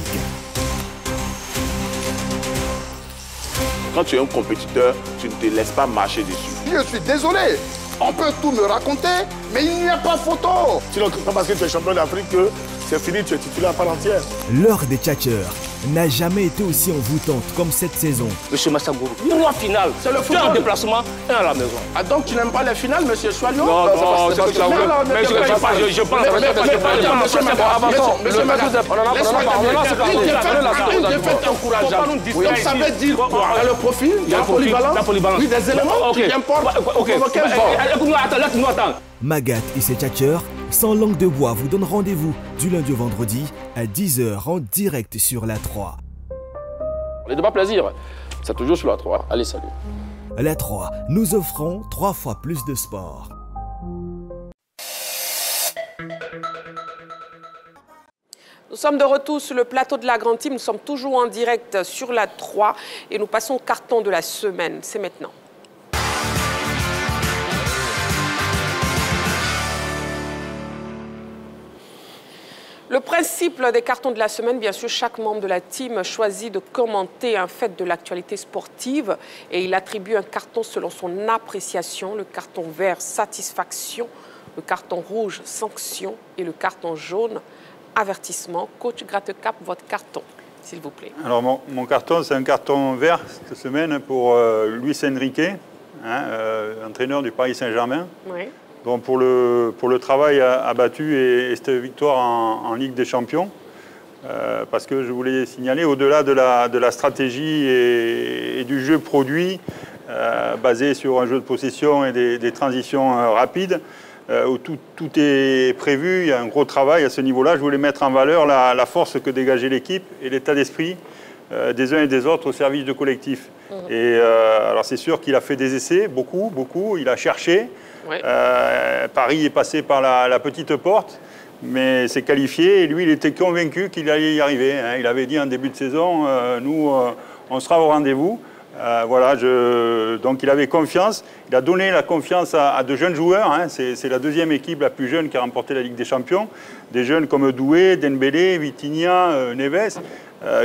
Speaker 14: Quand tu es un compétiteur, tu ne te laisses pas marcher dessus.
Speaker 16: Je suis désolé. On peut tout me raconter, mais il n'y a pas photo.
Speaker 14: Sinon, parce que tu es champion d'Afrique, c'est fini, tu es titulaire à part entière.
Speaker 15: L'heure des Tchatcheurs n'a jamais été aussi envoûtante comme cette saison.
Speaker 11: Monsieur Massagourou, 3 finales. C'est le football. 2 en déplacement, 1 à la maison.
Speaker 9: Ah donc tu n'aimes pas les finales, monsieur Choileau?
Speaker 11: Non, c'est pas ça. Mais je pense
Speaker 16: une défaite encourageante. Donc ça veut dire quoi?
Speaker 9: Il y a le profil, il y a la polyvalence. Oui, des éléments qui importent.
Speaker 11: Laisse-nous attendre.
Speaker 15: Magat et ses Tchatcheurs, sans langue de bois, vous donnent rendez-vous du lundi au vendredi à 10h en direct sur la 3.
Speaker 11: Les débats plaisir, c'est toujours sur la 3. Allez, salut.
Speaker 15: La 3, nous offrons 3 fois plus de sport.
Speaker 1: Nous sommes de retour sur le plateau de la Grande Team. Nous sommes toujours en direct sur la 3 et nous passons au carton de la semaine. C'est maintenant. Le principe des cartons de la semaine, bien sûr, chaque membre de la team choisit de commenter un fait de l'actualité sportive et il attribue un carton selon son appréciation. Le carton vert, satisfaction. Le carton rouge, sanction. Et le carton jaune, avertissement. Coach Grattecap, votre carton, s'il vous plaît.
Speaker 8: Alors, mon carton, c'est un carton vert cette semaine pour Luis Enrique, entraîneur du Paris Saint-Germain. Oui. Donc pour le travail abattu et cette victoire en Ligue des Champions. Parce que je voulais signaler, au-delà de la stratégie et du jeu produit, basé sur un jeu de possession et des transitions rapides, où tout est prévu, il y a un gros travail à ce niveau-là. Je voulais mettre en valeur la force que dégageait l'équipe et l'état d'esprit des uns et des autres au service du collectif. Et alors c'est sûr qu'il a fait des essais, beaucoup, il a cherché. Oui. Paris est passé par la petite porte, mais s'est qualifié et lui il était convaincu qu'il allait y arriver. Il avait dit en début de saison, nous on sera au rendez-vous. Voilà, donc il avait confiance, il a donné la confiance à de jeunes joueurs, c'est la deuxième équipe la plus jeune qui a remporté la Ligue des Champions, des jeunes comme Doué, Dembélé, Vitinha, Neves,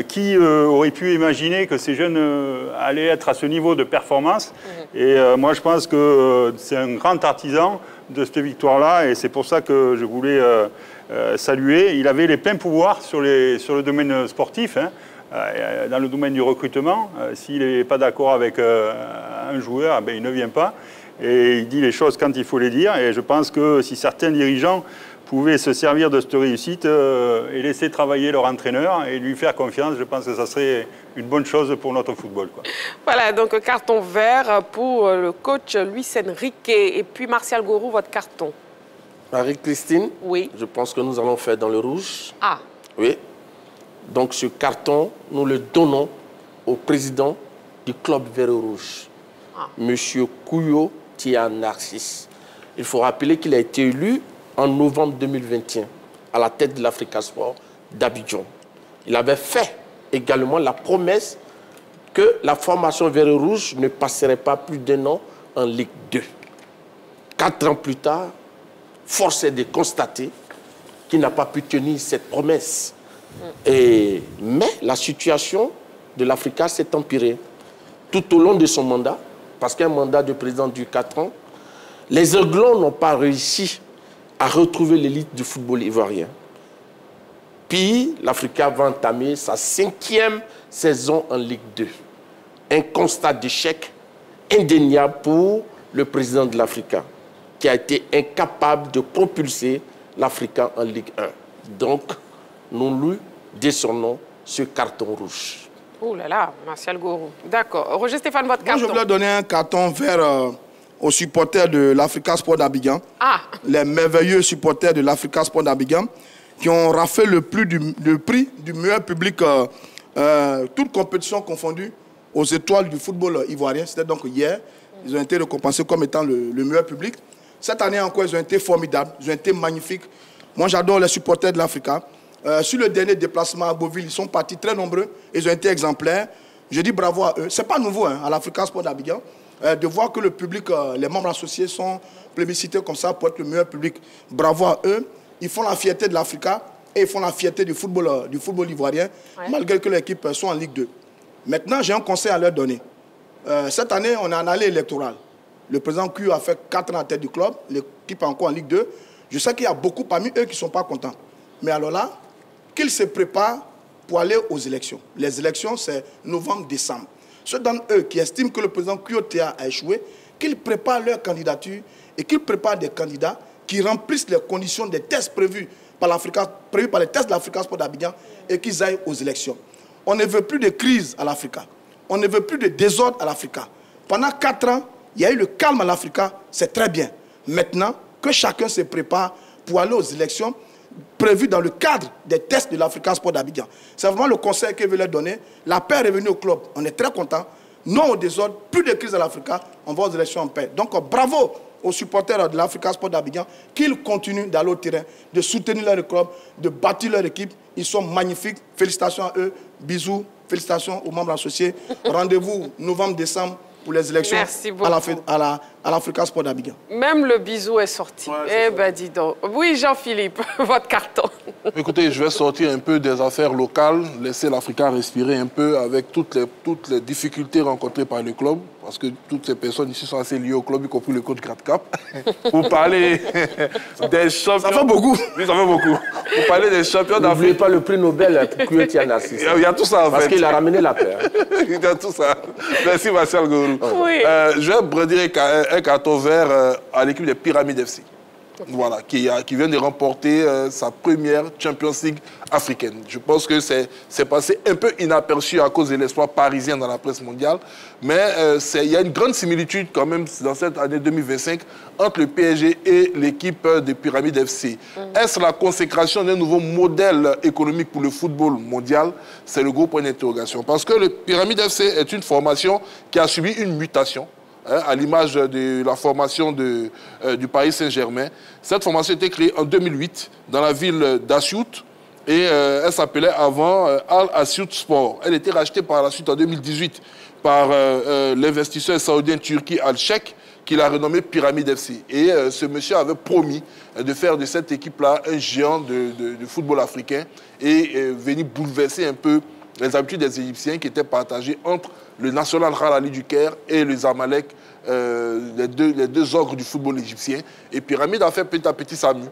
Speaker 8: qui auraient pu imaginer que ces jeunes allaient être à ce niveau de performance. Et moi je pense que c'est un grand artisan de cette victoire-là et c'est pour ça que je voulais saluer. Il avait les pleins pouvoirs sur le domaine sportif. Dans le domaine du recrutement, s'il n'est pas d'accord avec un joueur, il ne vient pas. Et il dit les choses quand il faut les dire. Et je pense que si certains dirigeants pouvaient se servir de cette réussite et laisser travailler leur entraîneur et lui faire confiance, je pense que ça serait une bonne chose pour notre football, quoi.
Speaker 1: Voilà, donc carton vert pour le coach Luis Enrique. Et puis Martial Gourou, votre carton.
Speaker 9: Marie-Christine,
Speaker 1: oui.
Speaker 9: Je pense que nous allons faire dans le rouge.
Speaker 1: Ah.
Speaker 9: Oui. Donc ce carton, nous le donnons au président du club vert et rouge, Monsieur Kouyo Tia Narcisse. Il faut rappeler qu'il a été élu en novembre 2021 à la tête de l'Africa Sport d'Abidjan. Il avait fait également la promesse que la formation vert et rouge ne passerait pas plus d'un an en Ligue 2. 4 ans plus tard, force est de constater qu'il n'a pas pu tenir cette promesse. Mais la situation de l'Africa s'est empirée tout au long de son mandat, parce qu'un mandat de président dure 4 ans, les Aiglons n'ont pas réussi à retrouver l'élite du football ivoirien. Puis, l'Africa va entamer sa 5e saison en Ligue 2. Un constat d'échec indéniable pour le président de l'Africa, qui a été incapable de propulser l'Africa en Ligue 1. Donc, nous lui décernons ce carton rouge.
Speaker 1: Oh là là, Martial Gourou. D'accord. Roger Stéphane, votre carton.
Speaker 3: Moi, je voulais donner un carton vert aux supporters de l'Africa Sport d'Abidjan. Ah. Les merveilleux supporters de l'Africa Sport d'Abidjan qui ont raflé le prix du meilleur public, toute compétition confondue, aux étoiles du football ivoirien. C'était donc hier. Ils ont été récompensés comme étant le meilleur public. Cette année encore, ils ont été formidables, ils ont été magnifiques. Moi, j'adore les supporters de l'Africa. Sur le dernier déplacement à Beauville, ils sont partis très nombreux. Ils ont été exemplaires. Je dis bravo à eux. Ce n'est pas nouveau à l'Africa Sport d'Abidjan de voir que le public, les membres associés sont plébiscités comme ça pour être le meilleur public. Bravo à eux. Ils font la fierté de l'Africa et ils font la fierté du football ivoirien, malgré que l'équipe soit en Ligue 2. Maintenant, j'ai un conseil à leur donner. Cette année, on est en allée électorale. Le président Q a fait 4 ans à la tête du club. L'équipe est encore en Ligue 2. Je sais qu'il y a beaucoup parmi eux qui ne sont pas contents. Mais alors là, qu'ils se préparent pour aller aux élections. Les élections, c'est novembre-décembre. Ceux d'entre eux qui estiment que le président Kyotea a échoué, qu'ils préparent leur candidature et qu'ils préparent des candidats qui remplissent les conditions des tests prévus par les tests de l'Africa Sport d'Abidjan et qu'ils aillent aux élections. On ne veut plus de crise à l'Africa. On ne veut plus de désordre à l'Africa. Pendant 4 ans, il y a eu le calme à l'Africa, c'est très bien. Maintenant, que chacun se prépare pour aller aux élections prévues dans le cadre des tests de l'Africa Sport d'Abidjan. C'est vraiment le conseil que je veux leur donner. La paix est revenue au club. On est très content. Non au désordre, plus de crise à l'Africa. On va aux élections en paix. Donc bravo aux supporters de l'Africa Sport d'Abidjan qu'ils continuent d'aller au terrain, de soutenir leur club, de bâtir leur équipe. Ils sont magnifiques. Félicitations à eux. Bisous. Félicitations aux membres associés. Rendez-vous novembre-décembre pour les élections à l'Africa Sport d'Abidjan.
Speaker 1: Même le bisou est sorti. Eh ben dis donc. Oui, Jean-Philippe, votre carton.
Speaker 4: Écoutez, je vais sortir un peu des affaires locales, laisser l'Africa respirer un peu avec toutes les difficultés rencontrées par le club, parce que toutes ces personnes ici sont assez liées au club, y compris le coach Gradcap. Pour parler des champions...
Speaker 3: Ça fait beaucoup.
Speaker 4: Oui, ça fait beaucoup. Pour parler des champions d'Afrique...
Speaker 9: N'oubliez pas le prix Nobel pour Kouyaté Nassi.
Speaker 4: Il y a tout ça, en fait.
Speaker 9: Parce qu'il a ramené la paix.
Speaker 4: Il y a tout ça. Merci, Marcel Gourou.
Speaker 1: Oui.
Speaker 4: Je vais brandir un carton vert à l'équipe des Pyramides FC. Voilà, qui vient de remporter sa première Champions League africaine. Je pense que c'est passé un peu inaperçu à cause de l'espoir parisien dans la presse mondiale. Mais il y a une grande similitude quand même dans cette année 2025 entre le PSG et l'équipe des Pyramides FC. Est-ce la consécration d'un nouveau modèle économique pour le football mondial? C'est le gros point d'interrogation. Parce que le Pyramides FC est une formation qui a subi une mutation. À l'image de la formation du Paris Saint-Germain. Cette formation a été créée en 2008 dans la ville d'Assiout et elle s'appelait avant Al Assiout Sport. Elle a été rachetée par la suite en 2018 par l'investisseur saoudien Turki Al-Sheikh qui l'a renommé Pyramide FC. Et ce monsieur avait promis de faire de cette équipe-là un géant de football africain et venir bouleverser un peu les habitudes des Égyptiens qui étaient partagées entre le National Al-Ahly du Caire et le Zamalek, les deux ogres du football égyptien. Et Pyramide a fait petit à petit sa mue.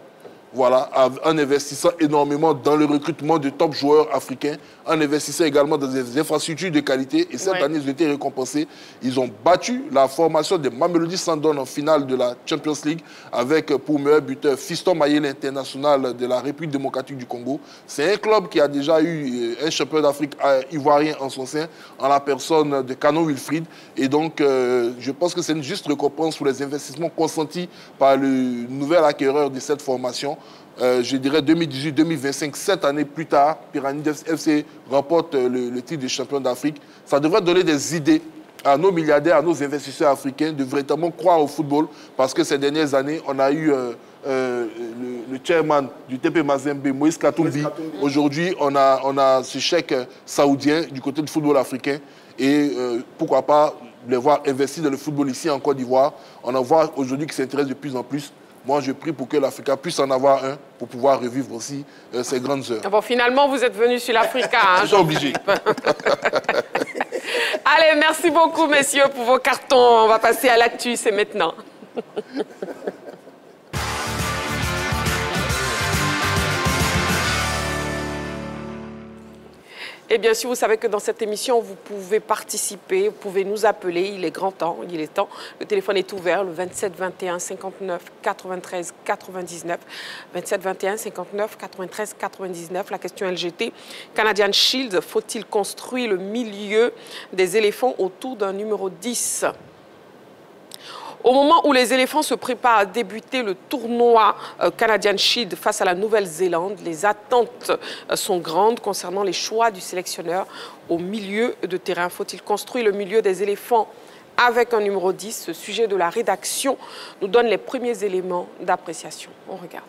Speaker 4: Voilà, en investissant énormément dans le recrutement de top joueurs africains, en investissant également dans des infrastructures de qualité. Et cette année, ils ont été récompensés. Ils ont battu la formation des Mamelodi Sundowns en finale de la Champions League avec pour meilleur buteur Fiston Mayele, international de la République démocratique du Congo. C'est un club qui a déjà eu un champion d'Afrique ivoirien en son sein, en la personne de Canon Wilfried. Et donc, je pense que c'est une juste récompense pour les investissements consentis par le nouvel acquéreur de cette formation. Je dirais 2018-2025, 7 années plus tard, Pyramides FC remporte le titre de champion d'Afrique. Ça devrait donner des idées à nos milliardaires, à nos investisseurs africains de véritablement croire au football parce que ces dernières années, on a eu le chairman du TP Mazembe, Moïse Katumbi. Aujourd'hui, on a ce chèque saoudien du côté du football africain et pourquoi pas les voir investir dans le football ici en Côte d'Ivoire. On en voit aujourd'hui qui s'intéressent de plus en plus. Moi, je prie pour que l'Africa puisse en avoir un pour pouvoir revivre aussi ces grandes heures.
Speaker 1: Bon, finalement, vous êtes venus sur l'Africa. Hein,
Speaker 4: je suis obligé.
Speaker 1: Allez, merci beaucoup, messieurs, pour vos cartons. On va passer à l'actu, c'est maintenant. Et bien sûr, vous savez que dans cette émission, vous pouvez participer, vous pouvez nous appeler. Il est grand temps, il est temps. Le téléphone est ouvert, le 27 21 59 93 99. 27 21 59 93 99. La question LGT. Canadian Shield, faut-il construire le milieu des éléphants autour d'un numéro 10 ? Au moment où les éléphants se préparent à débuter le tournoi Canadian Shield face à la Nouvelle-Zélande, les attentes sont grandes concernant les choix du sélectionneur au milieu de terrain. Faut-il construire le milieu des éléphants avec un numéro 10 ? Ce sujet de la rédaction nous donne les premiers éléments d'appréciation. On regarde.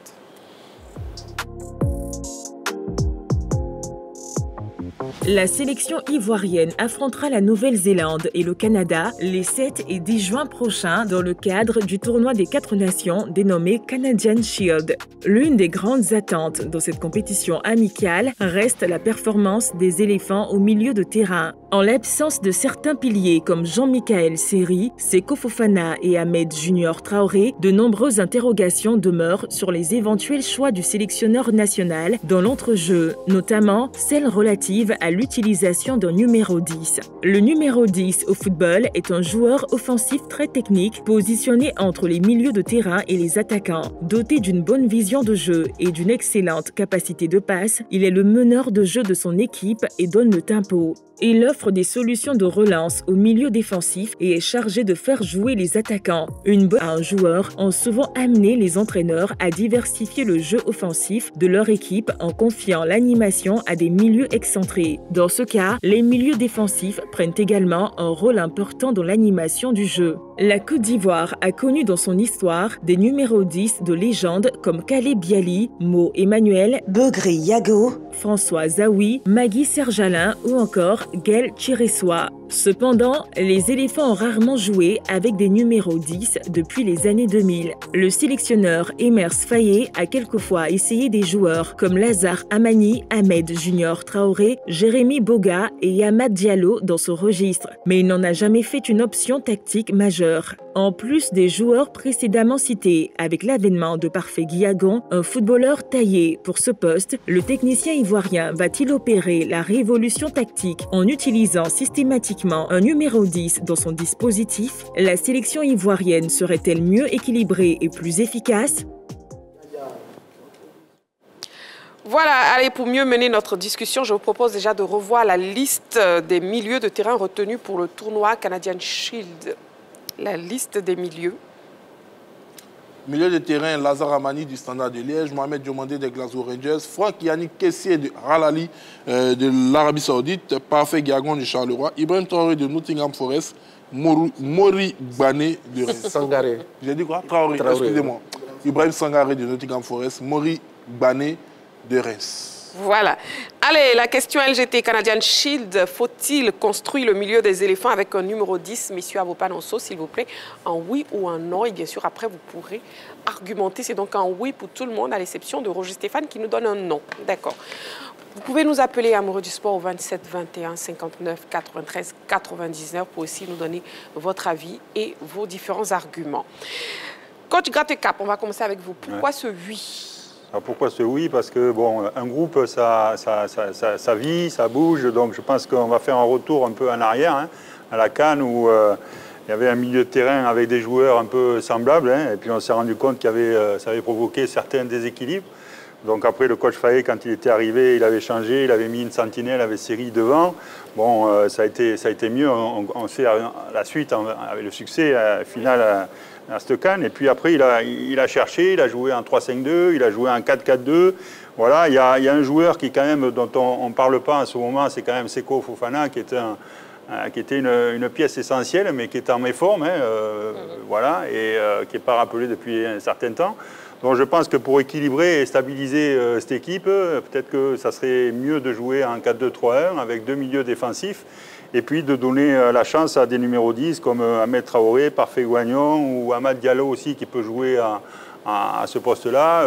Speaker 2: La sélection ivoirienne affrontera la Nouvelle-Zélande et le Canada les 7 et 10 juin prochains dans le cadre du tournoi des 4 nations dénommé Canadian Shield. L'une des grandes attentes dans cette compétition amicale reste la performance des éléphants au milieu de terrain. En l'absence de certains piliers comme Jean-Michaël Seri, Seko Fofana et Ahmed Junior Traoré, de nombreuses interrogations demeurent sur les éventuels choix du sélectionneur national dans l'entrejeu, notamment celle relative à l'utilisation d'un numéro 10. Le numéro 10 au football est un joueur offensif très technique, positionné entre les milieux de terrain et les attaquants. Doté d'une bonne vision de jeu et d'une excellente capacité de passe, il est le meneur de jeu de son équipe et donne le tempo. Il offre des solutions de relance au milieu défensif et est chargé de faire jouer les attaquants. Une bonne à un joueur ont souvent amené les entraîneurs à diversifier le jeu offensif de leur équipe en confiant l'animation à des milieux excentrés. Dans ce cas, les milieux défensifs prennent également un rôle important dans l'animation du jeu. La Côte d'Ivoire a connu dans son histoire des numéros 10 de légende comme Kalé Biali, Mo Emmanuel,
Speaker 17: Begré Yago,
Speaker 2: François Zawi, Magui Serjalin ou encore Gaël Chiressoa. Cependant, les éléphants ont rarement joué avec des numéros 10 depuis les années 2000. Le sélectionneur Emers Faye a quelquefois essayé des joueurs comme Lazare Amani, Ahmed Junior Traoré, Jérémy Boga et Yamad Diallo dans ce registre, mais il n'en a jamais fait une option tactique majeure. En plus des joueurs précédemment cités, avec l'avènement de Parfait Guillagon, un footballeur taillé pour ce poste, le technicien ivoirien va-t-il opérer la révolution tactique en utilisant systématiquement un numéro 10 dans son dispositif? La sélection ivoirienne serait-elle mieux équilibrée et plus efficace?
Speaker 1: Voilà, allez, pour mieux mener notre discussion, je vous propose déjà de revoir la liste des milieux de terrain retenus pour le tournoi Canadian Shield. La liste des milieux.
Speaker 4: Milieu de terrain, Lazare Amani du Standard de Liège, Mohamed Diomandé des Glasgow Rangers, Franck Yannick Kessié de Al-Ahly de l'Arabie Saoudite, Parfait Guillagon de Charleroi, Ibrahim Traoré de Nottingham Forest, Mori Bané de Reims.
Speaker 9: Sangaré.
Speaker 4: J'ai dit quoi? Traoré. Excusez-moi. Ibrahim Sangaré de Nottingham Forest, Mori Bané de Reims.
Speaker 1: Voilà. Allez, la question LGT Canadian Shield. Faut-il construire le milieu des éléphants avec un numéro 10? Messieurs, à vos panonceaux, s'il vous plaît. En oui ou en non. Et bien sûr, après, vous pourrez argumenter. C'est donc en oui pour tout le monde, à l'exception de Roger Stéphane qui nous donne un non. D'accord. Vous pouvez nous appeler Amoureux du Sport au 27 21 59 93 99 pour aussi nous donner votre avis et vos différents arguments. Coach Gratte-Cap, on va commencer avec vous. Pourquoi ce oui?
Speaker 8: Alors pourquoi ce oui? Parce que bon, un groupe, ça vit, ça bouge. Donc je pense qu'on va faire un retour un peu en arrière, hein, à la CAN où il y avait un milieu de terrain avec des joueurs un peu semblables. Hein, et puis on s'est rendu compte que ça avait provoqué certains déséquilibres. Donc après, le coach Faye, quand il était arrivé, il avait changé, il avait mis une sentinelle avec Série devant. Bon, ça a été mieux. On sait la suite, avec le succès final à cette CAN. Et puis après, il a cherché, il a joué en 3-5-2, il a joué en 4-4-2. Voilà, il y a un joueur qui, quand même, dont on ne parle pas en ce moment, c'est quand même Seko Fofana, qui était une pièce essentielle, mais qui est en méforme, hein, voilà, et qui n'est pas rappelé depuis un certain temps. Donc je pense que pour équilibrer et stabiliser cette équipe, peut-être que ça serait mieux de jouer en 4-2-3-1 avec deux milieux défensifs et puis de donner la chance à des numéros 10 comme Ahmed Traoré, Parfait Guillagon ou Amad Diallo aussi qui peut jouer à ce poste-là.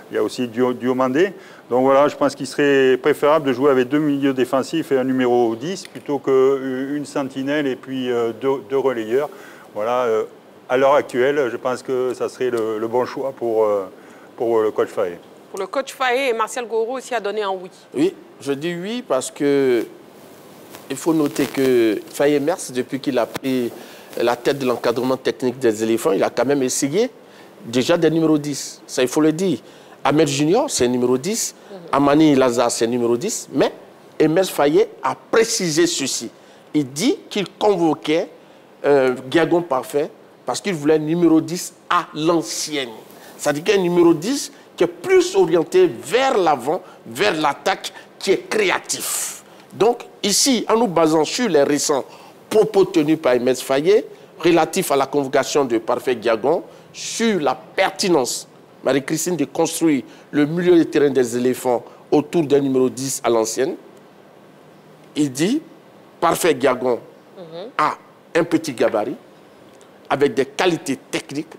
Speaker 8: Il y a aussi Diomandé. Donc voilà, je pense qu'il serait préférable de jouer avec deux milieux défensifs et un numéro 10 plutôt qu'une sentinelle et puis deux relayeurs. Voilà. À l'heure actuelle, je pense que ça serait le bon choix pour le coach Faye.
Speaker 1: Pour le coach Faye, et Martial Goro aussi a donné un oui.
Speaker 9: Oui, je dis oui parce que il faut noter que Faye Emers, depuis qu'il a pris la tête de l'encadrement technique des éléphants, il a quand même essayé déjà des numéros 10. Ça, il faut le dire. Ahmed Junior, c'est numéro 10. Amani Lazare, c'est numéro 10. Mais Emers Faye a précisé ceci. Il dit qu'il convoquait Guillagon Parfait parce qu'il voulait un numéro 10 à l'ancienne. C'est-à-dire qu'un numéro 10 qui est plus orienté vers l'avant, vers l'attaque, qui est créatif. Donc, ici, en nous basant sur les récents propos tenus par Emers Faye, relatifs à la convocation de Parfait Guillagon, sur la pertinence, Marie-Christine, de construire le milieu de terrain des éléphants autour d'un numéro 10 à l'ancienne, il dit, Parfait Guillagon a un petit gabarit, avec des qualités techniques,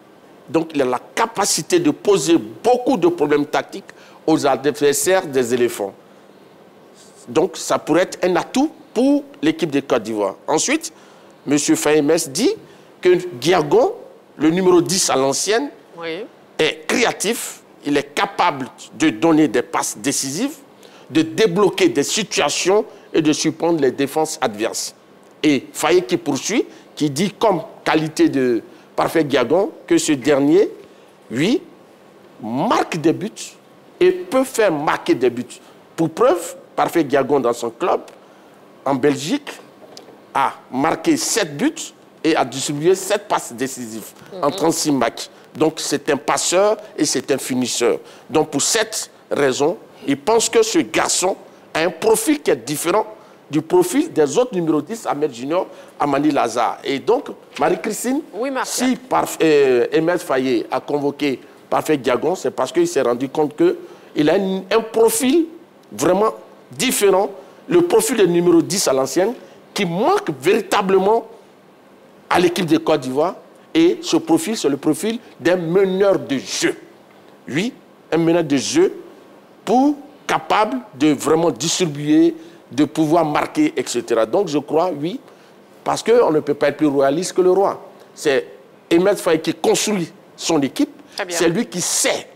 Speaker 9: donc il a la capacité de poser beaucoup de problèmes tactiques aux adversaires des éléphants. Donc ça pourrait être un atout pour l'équipe de Côte d'Ivoire. Ensuite, M. Faye Emers dit que Guillagon, le numéro 10 à l'ancienne, est créatif, il est capable de donner des passes décisives, de débloquer des situations et de surprendre les défenses adverses. Et Faye qui poursuit, qui dit comme qualité de Parfait Guillagon que ce dernier, oui, marque des buts et peut faire marquer des buts. Pour preuve, Parfait Guillagon dans son club en Belgique, a marqué 7 buts et a distribué 7 passes décisives en 36 matchs. Donc c'est un passeur et c'est un finisseur. Donc pour cette raison, il pense que ce garçon a un profil qui est différent du profil des autres numéros 10, Ahmed Junior, Amani Lazare. Et donc, Marie-Christine, si Ahmed Faye a convoqué Parfait Diagon, c'est parce qu'il s'est rendu compte qu'il a un profil vraiment différent, le profil des numéros 10 à l'ancienne, qui manque véritablement à l'équipe de Côte d'Ivoire. Et ce profil, c'est le profil d'un meneur de jeu. Oui, un meneur de jeu capable de vraiment distribuer, de pouvoir marquer, etc. Donc je crois, oui, parce qu'on ne peut pas être plus royaliste que le roi. C'est Ahmed Faye qui construit son équipe, c'est lui qui sait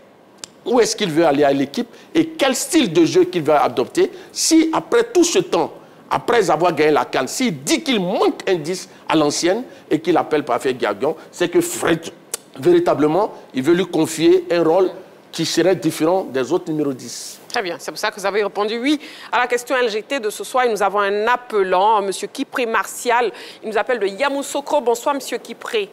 Speaker 9: où est-ce qu'il veut aller à l'équipe et quel style de jeu qu'il va adopter. Si après tout ce temps, après avoir gagné la CAN, s'il dit qu'il manque un 10 à l'ancienne et qu'il appelle Parfait Diagon, c'est que Fred, véritablement, il veut lui confier un rôle qui serait différent des autres numéros 10.
Speaker 1: Très bien, c'est pour ça que vous avez répondu oui à la question LGT de ce soir. Et nous avons un appelant, M. Kipré Martial. Il nous appelle de Yamoussoukro. Bonsoir, M. Kipré.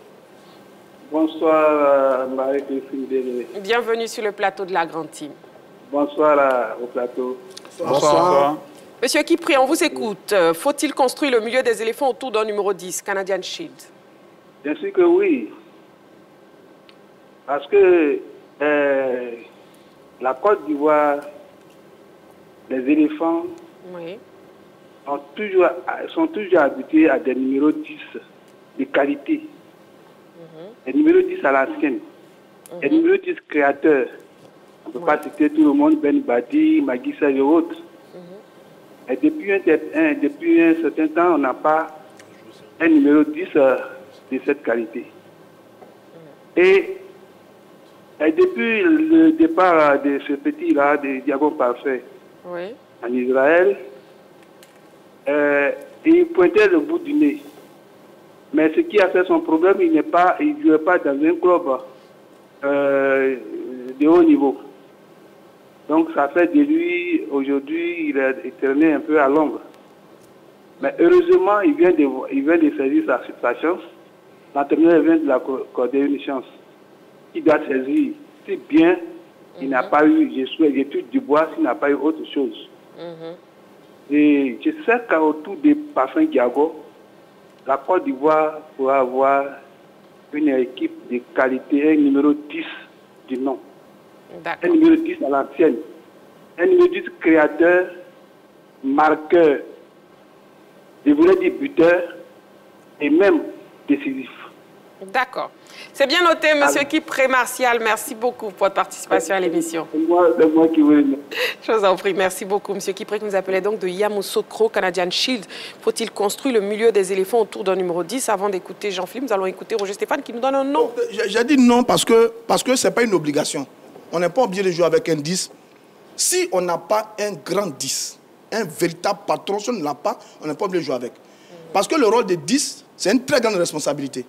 Speaker 17: Bonsoir, Marie-Christine.
Speaker 1: Bienvenue sur le plateau de la Grande Team.
Speaker 17: Bonsoir au plateau.
Speaker 1: Bonsoir. Monsieur Kipré, on vous écoute. Faut-il construire le milieu des éléphants autour d'un numéro 10, Canadian Shield?
Speaker 17: Bien sûr que oui. Parce que la Côte d'Ivoire, les éléphants sont toujours habitués à des numéros 10 de qualité. Les numéros 10 à l'ancienne. Les numéros 10 créateurs. On ne peut pas citer tout le monde, Ben Badi, Maguissa et autres. Et depuis un certain temps, on n'a pas un numéro 10 de cette qualité. Et depuis le départ de ce petit-là, de Diagon Parfait, en Israël, il pointait le bout du nez. Mais ce qui a fait son problème, il ne jouait pas dans un club de haut niveau. Donc ça fait de lui, aujourd'hui, il est éterné un peu à l'ombre. Mais heureusement, il vient de saisir sa chance. L'entraîneur vient de l'accorder une chance. Il doit saisir. Si bien, il n'a pas eu, je touche du bois, s'il n'a pas eu autre chose. Et je sais qu'autour de Parfait Diago, la Côte d'Ivoire pourra avoir une équipe de qualité, un numéro 10 du nom. Un numéro 10 à l'ancienne. Un numéro 10 créateur, marqueur, je voulais dire buteur, et même décisif.
Speaker 1: D'accord. C'est bien noté, M. Kipré Martial. Merci beaucoup pour votre participation à l'émission.
Speaker 17: C'est moi qui veux.
Speaker 1: Je vous en prie. Merci beaucoup, M. Kipré, qui nous appelait donc de Yamoussoukro, Canadian Shield. Faut-il construire le milieu des éléphants autour d'un numéro 10? Avant d'écouter Jean-Philippe, nous allons écouter Roger Stéphane qui nous donne un nom.
Speaker 3: J'ai dit non parce que ce n'est pas une obligation. On n'est pas obligé de jouer avec un 10. Si on n'a pas un grand 10, un véritable patron, si on ne l'a pas, on n'est pas obligé de jouer avec. Parce que le rôle de 10, c'est une très grande responsabilité.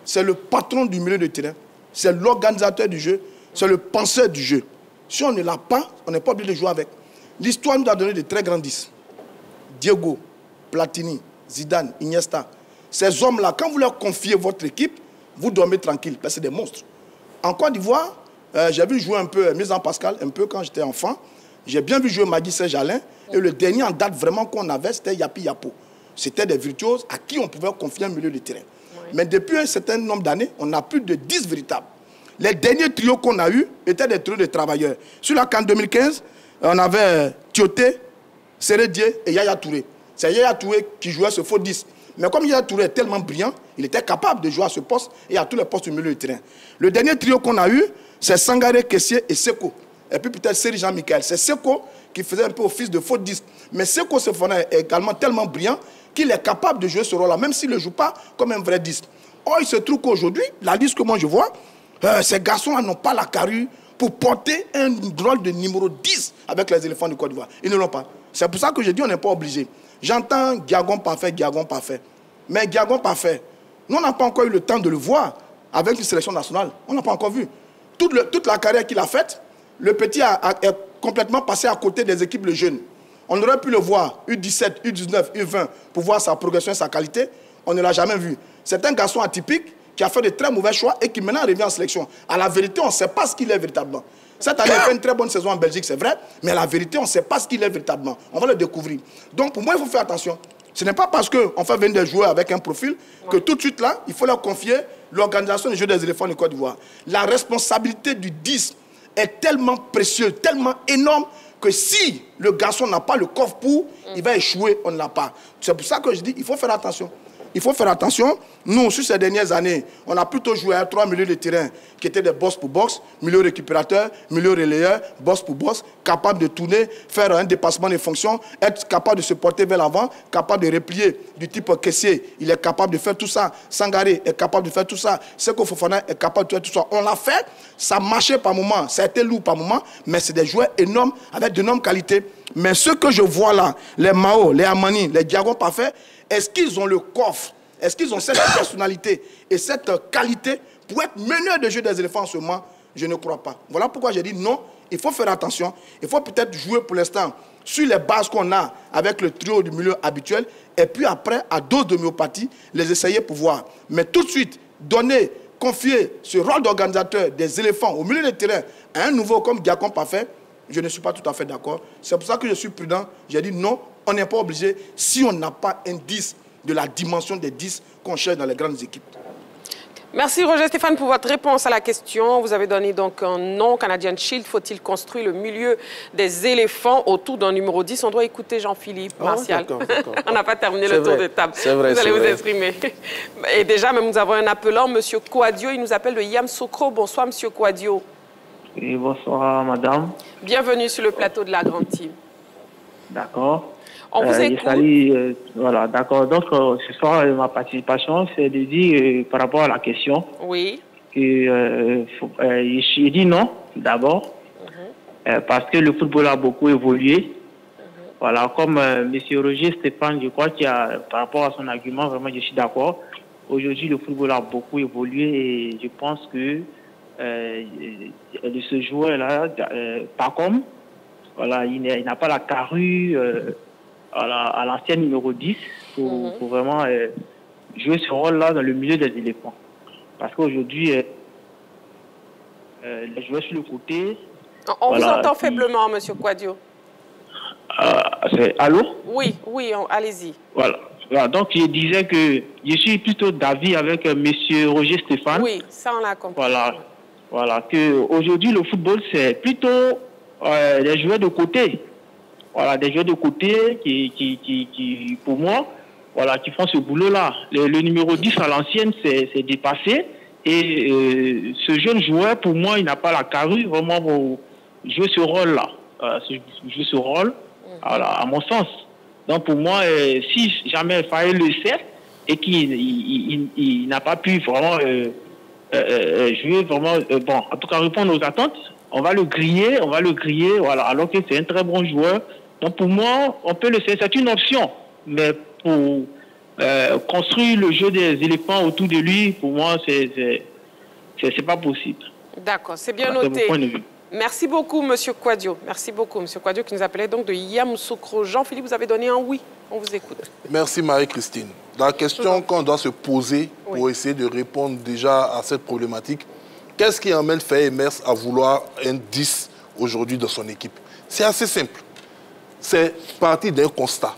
Speaker 3: C'est le patron du milieu de terrain, c'est l'organisateur du jeu, c'est le penseur du jeu. Si on ne l'a pas, on n'est pas obligé de jouer avec. L'histoire nous a donné de très grands 10. Diego, Platini, Zidane, Iniesta. Ces hommes-là, quand vous leur confiez votre équipe, vous dormez tranquille, parce que c'est des monstres. En Côte d'Ivoire, j'ai vu jouer un peu Mise en Pascal, un peu quand j'étais enfant. J'ai bien vu jouer Magui Saint-Jalin. Et le dernier en date vraiment qu'on avait, c'était Yapi Yapo. C'était des virtuoses à qui on pouvait confier un milieu de terrain. Mais depuis un certain nombre d'années, on n'a plus de 10 véritables. Les derniers trios qu'on a eus étaient des trios de travailleurs. Sur la CAN 2015, on avait Tioté, Sérédié et Yaya Touré. C'est Yaya Touré qui jouait ce faux 10. Mais comme Yaya Touré est tellement brillant, il était capable de jouer à ce poste et à tous les postes du milieu de terrain. Le dernier trio qu'on a eu, c'est Sangaré, Kessié et Seko. Et puis peut-être Seri Jean-Michel. C'est Seko qui faisait un peu office de faux 10. Mais Seko est également tellement brillant qu'il est capable de jouer ce rôle-là, même s'il ne joue pas comme un vrai 10. Or, il se trouve qu'aujourd'hui, la liste que moi je vois, ces garçons-là n'ont pas la carrure pour porter un rôle de numéro 10 avec les éléphants du Côte d'Ivoire. Ils ne l'ont pas. C'est pour ça que je dis on n'est pas obligé. J'entends Diagon Parfait. Mais Diagon Parfait, nous on n'a pas encore eu le temps de le voir avec une sélection nationale. On n'a pas encore vu. Toute la carrière qu'il a faite, le petit est complètement passé à côté des équipes de jeunes. On aurait pu le voir, U17, U19, U20, pour voir sa progression et sa qualité. On ne l'a jamais vu. C'est un garçon atypique qui a fait de très mauvais choix et qui maintenant revient en sélection. À la vérité, on ne sait pas ce qu'il est véritablement. Cette année, il fait une très bonne saison en Belgique, c'est vrai, mais à la vérité, on ne sait pas ce qu'il est véritablement. On va le découvrir. Donc, pour moi, il faut faire attention. Ce n'est pas parce qu'on fait venir des joueurs avec un profil que tout de suite, là, il faut leur confier l'organisation des Jeux des éléphants de Côte d'Ivoire. La responsabilité du 10 est tellement précieuse, tellement énorme, que si le garçon n'a pas le coffre pour, il va échouer, on ne l'a pas. C'est pour ça que je dis, il faut faire attention. Il faut faire attention. Nous, sur ces dernières années, on a plutôt joué à 3 milieux de terrain qui étaient des boss pour boss, milieu récupérateur, milieu relayeur, boss pour boss, capable de tourner, faire un dépassement de fonction, être capable de se porter vers l'avant, capable de replier du type caissier. Il est capable de faire tout ça. Sangaré est capable de faire tout ça. Seko Fofana est capable de faire tout ça. On l'a fait, ça marchait par moment, ça a été lourd par moment, mais c'est des joueurs énormes avec d'énormes qualités. Mais ce que je vois là, les Mao, les Amani, les Diagon parfaits, est-ce qu'ils ont le coffre? Est-ce qu'ils ont cette personnalité et cette qualité pour être meneurs de jeu des éléphants en ce moment? Je ne crois pas. Voilà pourquoi j'ai dit non, il faut faire attention. Il faut peut-être jouer pour l'instant sur les bases qu'on a avec le trio du milieu habituel et puis après, à dose d'homéopathie, les essayer pour voir. Mais tout de suite, confier ce rôle d'organisateur des éléphants au milieu des terrains à un nouveau comme Diacon Parfait, je ne suis pas tout à fait d'accord. C'est pour ça que je suis prudent. J'ai dit non, on n'est pas obligé si on n'a pas un 10 de la dimension des 10 qu'on cherche dans les grandes équipes.
Speaker 1: Merci Roger Stéphane pour votre réponse à la question. Vous avez donné donc un nom, Canadian Shield. Faut-il construire le milieu des éléphants autour d'un numéro 10? On doit écouter Jean-Philippe Martial. On n'a pas terminé le tour de table.
Speaker 9: Vrai,
Speaker 1: vous allez vous exprimer. Et déjà, même nous avons un appelant, M. Kouadio. Il nous appelle de Yamoussoukro. Bonsoir, M. Kouadio.
Speaker 18: Et bonsoir, madame.
Speaker 1: Bienvenue sur le plateau de la Grande Team.
Speaker 18: D'accord.
Speaker 1: On vous écoute.
Speaker 18: Voilà, d'accord. Donc, ce soir, ma participation, c'est de dire, par rapport à la question,
Speaker 1: oui,
Speaker 18: que je dis non, d'abord, parce que le football a beaucoup évolué. Voilà, comme M. Roger Stéphane, je crois qu'il y a, par rapport à son argument, vraiment, je suis d'accord. Aujourd'hui, le football a beaucoup évolué et je pense que ce joueur-là, par contre, voilà, il n'a pas la carrure à l'ancienne numéro 10 pour vraiment jouer ce rôle-là dans le milieu des éléphants. Parce qu'aujourd'hui, les joueurs sur le côté...
Speaker 1: On vous entend faiblement, M. Kouadio.
Speaker 18: Allô?
Speaker 1: Oui, allez-y.
Speaker 18: Voilà, donc je disais que je suis plutôt d'avis avec M. Roger Stéphane.
Speaker 1: Oui, ça on l'a compris.
Speaker 18: Voilà, qu'aujourd'hui, le football, c'est plutôt des joueurs de côté. Voilà, des joueurs de côté qui pour moi, voilà, qui font ce boulot-là. Le numéro 10 à l'ancienne, c'est dépassé. Et ce jeune joueur, pour moi, il n'a pas la carrure vraiment pour jouer ce rôle-là. Jouer ce rôle, voilà, à mon sens. Donc, pour moi, si jamais il fallait le faire et qu'il n'a pas pu vraiment jouer vraiment, bon, en tout cas répondre aux attentes, on va le griller, voilà, alors que c'est un très bon joueur. Donc pour moi, on peut le faire, c'est une option, mais pour construire le jeu des éléphants autour de lui, pour moi, c'est pas possible.
Speaker 1: D'accord, c'est bien noté. Merci beaucoup, M. Kouadio. Merci beaucoup, M. Kouadio, qui nous appelait donc de Yamoussoukro. Jean-Philippe, vous avez donné un oui. On vous écoute.
Speaker 4: Merci, Marie-Christine. La question qu'on doit se poser pour essayer de répondre déjà à cette problématique, qu'est-ce qui emmène Faye-Mers à vouloir un 10 aujourd'hui dans son équipe? C'est assez simple. C'est parti d'un constat.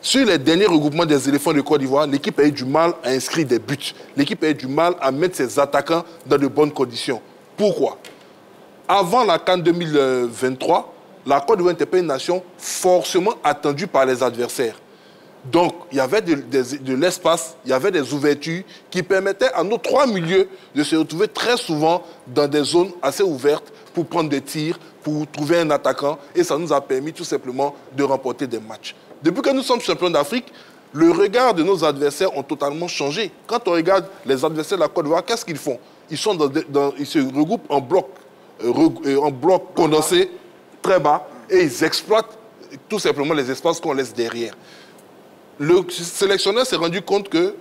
Speaker 4: Sur les derniers regroupements des éléphants de Côte d'Ivoire, l'équipe a eu du mal à inscrire des buts. L'équipe a eu du mal à mettre ses attaquants dans de bonnes conditions. Pourquoi? Avant la CAN 2023, la Côte d'Ivoire n'était pas une nation forcément attendue par les adversaires. Donc, il y avait de l'espace, il y avait des ouvertures qui permettaient à nos trois milieux de se retrouver très souvent dans des zones assez ouvertes pour prendre des tirs, pour trouver un attaquant. Et ça nous a permis tout simplement de remporter des matchs. Depuis que nous sommes champions d'Afrique, le regard de nos adversaires ont totalement changé. Quand on regarde les adversaires de la Côte d'Ivoire, qu'est-ce qu'ils font? Ils se regroupent en bloc condensé très bas et ils exploitent tout simplement les espaces qu'on laisse derrière. Le sélectionneur s'est rendu compte que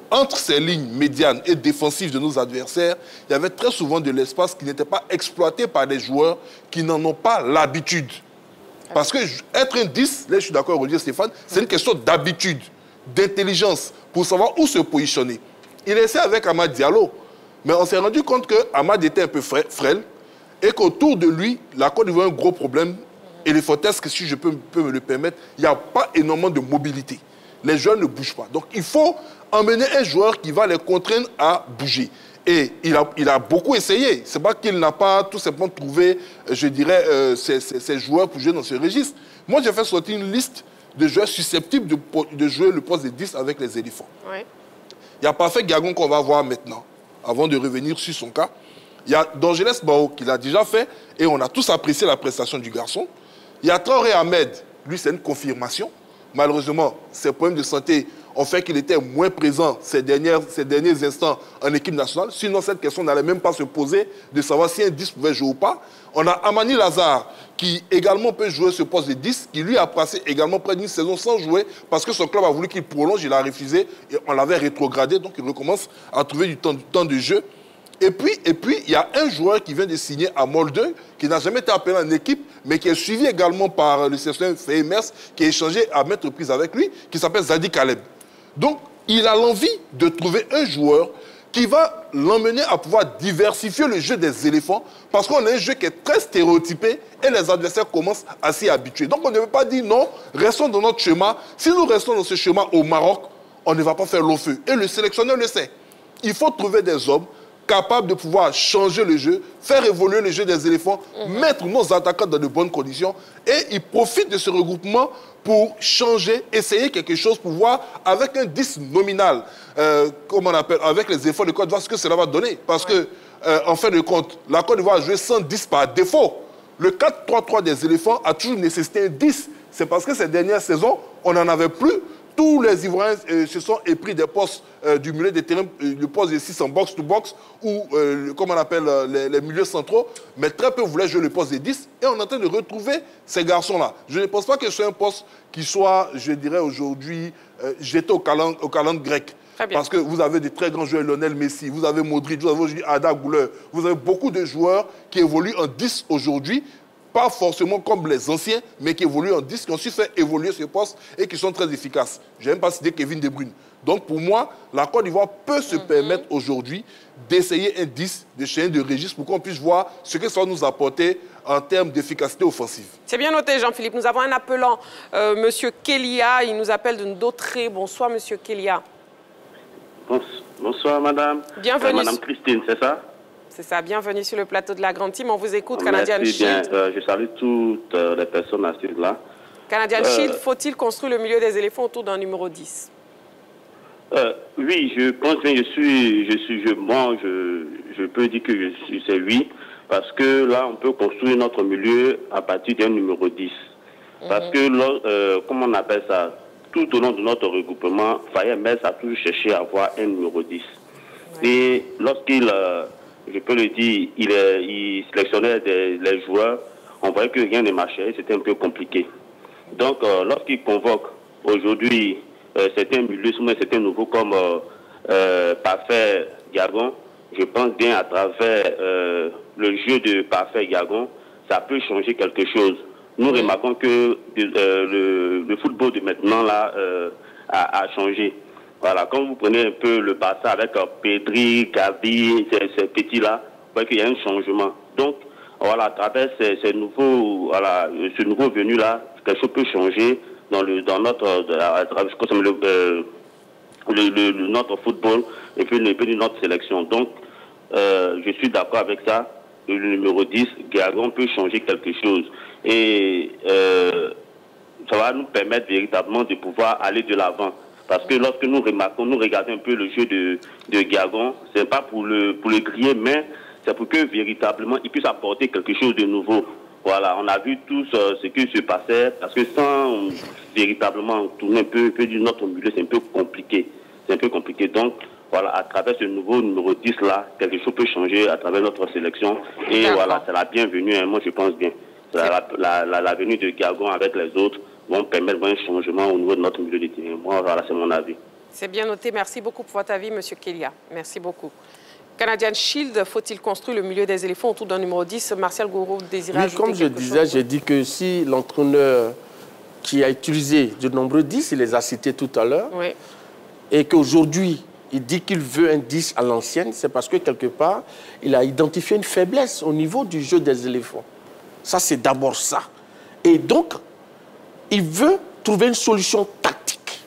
Speaker 4: entre ces lignes médianes et défensives de nos adversaires, il y avait très souvent de l'espace qui n'était pas exploité par des joueurs qui n'en ont pas l'habitude. Parce que être un 10, là je suis d'accord avec Stéphane, c'est une question d'habitude, d'intelligence, pour savoir où se positionner. Il essaie avec Amad Diallo, mais on s'est rendu compte que Amad était un peu frêle et qu'autour de lui, la Côte d'Ivoire a un gros problème éléphantesque, si je peux me le permettre. Il n'y a pas énormément de mobilité. Les joueurs ne bougent pas. Donc il faut emmener un joueur qui va les contraindre à bouger. Et il a beaucoup essayé. C'est pas qu'il n'a pas tout simplement trouvé, je dirais, ces joueurs pour jouer dans ce registre. Moi, j'ai fait sortir une liste de joueurs susceptibles de jouer le poste de 10 avec les éléphants.
Speaker 1: Ouais.
Speaker 4: Il y a Parfait Gagon qu'on va voir maintenant, avant de revenir sur son cas. Il y a D'Angeles Bao qui l'a déjà fait et on a tous apprécié la prestation du garçon. Il y a Traoré Ahmed, lui c'est une confirmation. Malheureusement, ses problèmes de santé ont fait qu'il était moins présent ces derniers instants en équipe nationale. Sinon, cette question n'allait même pas se poser de savoir si un 10 pouvait jouer ou pas. On a Amani Lazare qui également peut jouer ce poste de 10, qui lui a passé également près d'une saison sans jouer parce que son club a voulu qu'il prolonge, il a refusé et on l'avait rétrogradé, donc il recommence à trouver du temps de jeu. Et puis, il y a un joueur qui vient de signer à Molde, qui n'a jamais été appelé en équipe, mais qui est suivi également par le sélectionneur Fehemers, qui a échangé à maintes reprises avec lui, qui s'appelle Zadi Kaleb. Donc, il a l'envie de trouver un joueur qui va l'emmener à pouvoir diversifier le jeu des éléphants, parce qu'on a un jeu qui est très stéréotypé et les adversaires commencent à s'y habituer. Donc, on ne veut pas dire non, restons dans notre schéma. Si nous restons dans ce schéma au Maroc, on ne va pas faire long feu. Et le sélectionneur le sait. Il faut trouver des hommes capables de pouvoir changer le jeu, faire évoluer le jeu des éléphants, mettre nos attaquants dans de bonnes conditions. Et ils profitent de ce regroupement pour changer, essayer quelque chose, pour voir avec un 10 nominal, comme on appelle, avec les efforts de Côte d'Ivoire, ce que cela va donner. Parce que, en fin de compte, la Côte d'Ivoire a joué 110 par défaut. Le 4-3-3 des éléphants a toujours nécessité un 10. C'est parce que ces dernières saisons, on n'en avait plus. Tous les Ivoiriens se sont épris des postes du milieu de terrain, le poste de 6 en box-to-box ou, comme on appelle, les milieux centraux. Mais très peu voulaient jouer le poste de 10. Et on est en train de retrouver ces garçons-là. Je ne pense pas que ce soit un poste qui soit, je dirais aujourd'hui, jeté au calendrier grec. Parce que vous avez des très grands joueurs, Lionel Messi, vous avez Modric, vous avez aujourd'hui Ada Gouleur. Vous avez beaucoup de joueurs qui évoluent en 10 aujourd'hui. Pas forcément comme les anciens, mais qui évoluent en 10, qui ont su faire évoluer ce poste et qui sont très efficaces. Je n'aime pas citer Kevin De Bruyne. Donc pour moi, la Côte d'Ivoire peut se permettre aujourd'hui d'essayer un 10, de changer de registre pour qu'on puisse voir ce que ça va nous apporter en termes d'efficacité offensive.
Speaker 1: C'est bien noté, Jean-Philippe. Nous avons un appelant, Monsieur Kélia. Il nous appelle de Ndautré. Bonsoir, Monsieur Kélia.
Speaker 19: Bonsoir, madame.
Speaker 1: Bienvenue.
Speaker 19: Madame Christine, c'est ça?
Speaker 1: C'est ça, bienvenue sur le plateau de la Grande Team. On vous écoute, Canadian
Speaker 19: Merci
Speaker 1: Shield.
Speaker 19: bien. Je salue toutes les personnes assises là.
Speaker 1: Canadian Shield, faut-il construire le milieu des éléphants autour d'un numéro 10?
Speaker 19: Oui, je pense bien, je peux dire que c'est oui, parce que là, on peut construire notre milieu à partir d'un numéro 10. Parce que, comment on appelle ça, tout au long de notre regroupement, Fehemers a toujours cherché à avoir un numéro 10. Ouais. Et lorsqu'il... je peux le dire, il sélectionnait les joueurs, on voyait que rien ne marchait, c'était un peu compliqué. Donc, lorsqu'il convoque aujourd'hui certains milieux, certains nouveaux comme Parfait Gagon, je pense bien à travers le jeu de Parfait Gagon, ça peut changer quelque chose. Nous remarquons que le football de maintenant là a changé. Voilà, quand vous prenez un peu le Barça avec Pedri, Gavi, ces petits-là, vous voyez qu'il y a un changement. Donc, voilà, à travers ce nouveau venu-là, quelque chose peut changer dans notre football et puis notre sélection. Donc, je suis d'accord avec ça. Le numéro 10, Gagon peut changer quelque chose. Et ça va nous permettre véritablement de pouvoir aller de l'avant. Parce que lorsque nous regardons un peu le jeu de Gagon, ce n'est pas pour le griller, mais c'est pour que véritablement il puisse apporter quelque chose de nouveau. Voilà, on a vu tous ce qui se passait, parce que sans véritablement tourner un peu du notre milieu, c'est un peu compliqué. C'est un peu compliqué. Donc, voilà, à travers ce nouveau numéro 10 là, quelque chose peut changer à travers notre sélection. Et voilà, c'est la bienvenue, hein, moi je pense bien. La venue de Gagon avec les autres vont permettre un changement au niveau de notre milieu de terrain. Moi, voilà, c'est mon avis.
Speaker 1: C'est bien noté. Merci beaucoup pour votre avis, M. Kélia. Merci beaucoup. Canadian Shield, faut-il construire le milieu des éléphants autour d'un numéro 10? Martial Gouraud désirait ajouter
Speaker 9: comme je disais, j'ai dit que si l'entraîneur qui a utilisé de nombreux 10, il les a cités tout à l'heure, et qu'aujourd'hui, il dit qu'il veut un 10 à l'ancienne, c'est parce que quelque part, il a identifié une faiblesse au niveau du jeu des éléphants. Ça, c'est d'abord ça. Et donc, il veut trouver une solution tactique.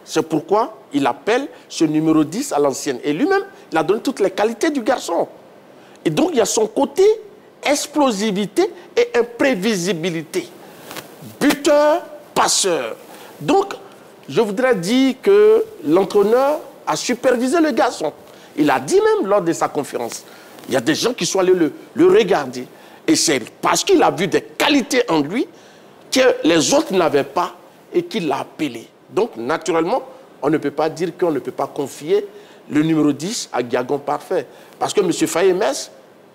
Speaker 9: C'est pourquoi il appelle ce numéro 10 à l'ancienne. Et lui-même, il a donné toutes les qualités du garçon. Et donc, il y a son côté explosivité et imprévisibilité. Buteur, passeur. Donc, je voudrais dire que l'entraîneur a supervisé le garçon. Il a dit même lors de sa conférence, il y a des gens qui sont allés le regarder. Et c'est parce qu'il a vu des qualités en lui que les autres n'avaient pas et qu'il l'a appelé. Donc, naturellement, on ne peut pas dire qu'on ne peut pas confier le numéro 10 à Gagon Parfait. Parce que M. Faye-Mess,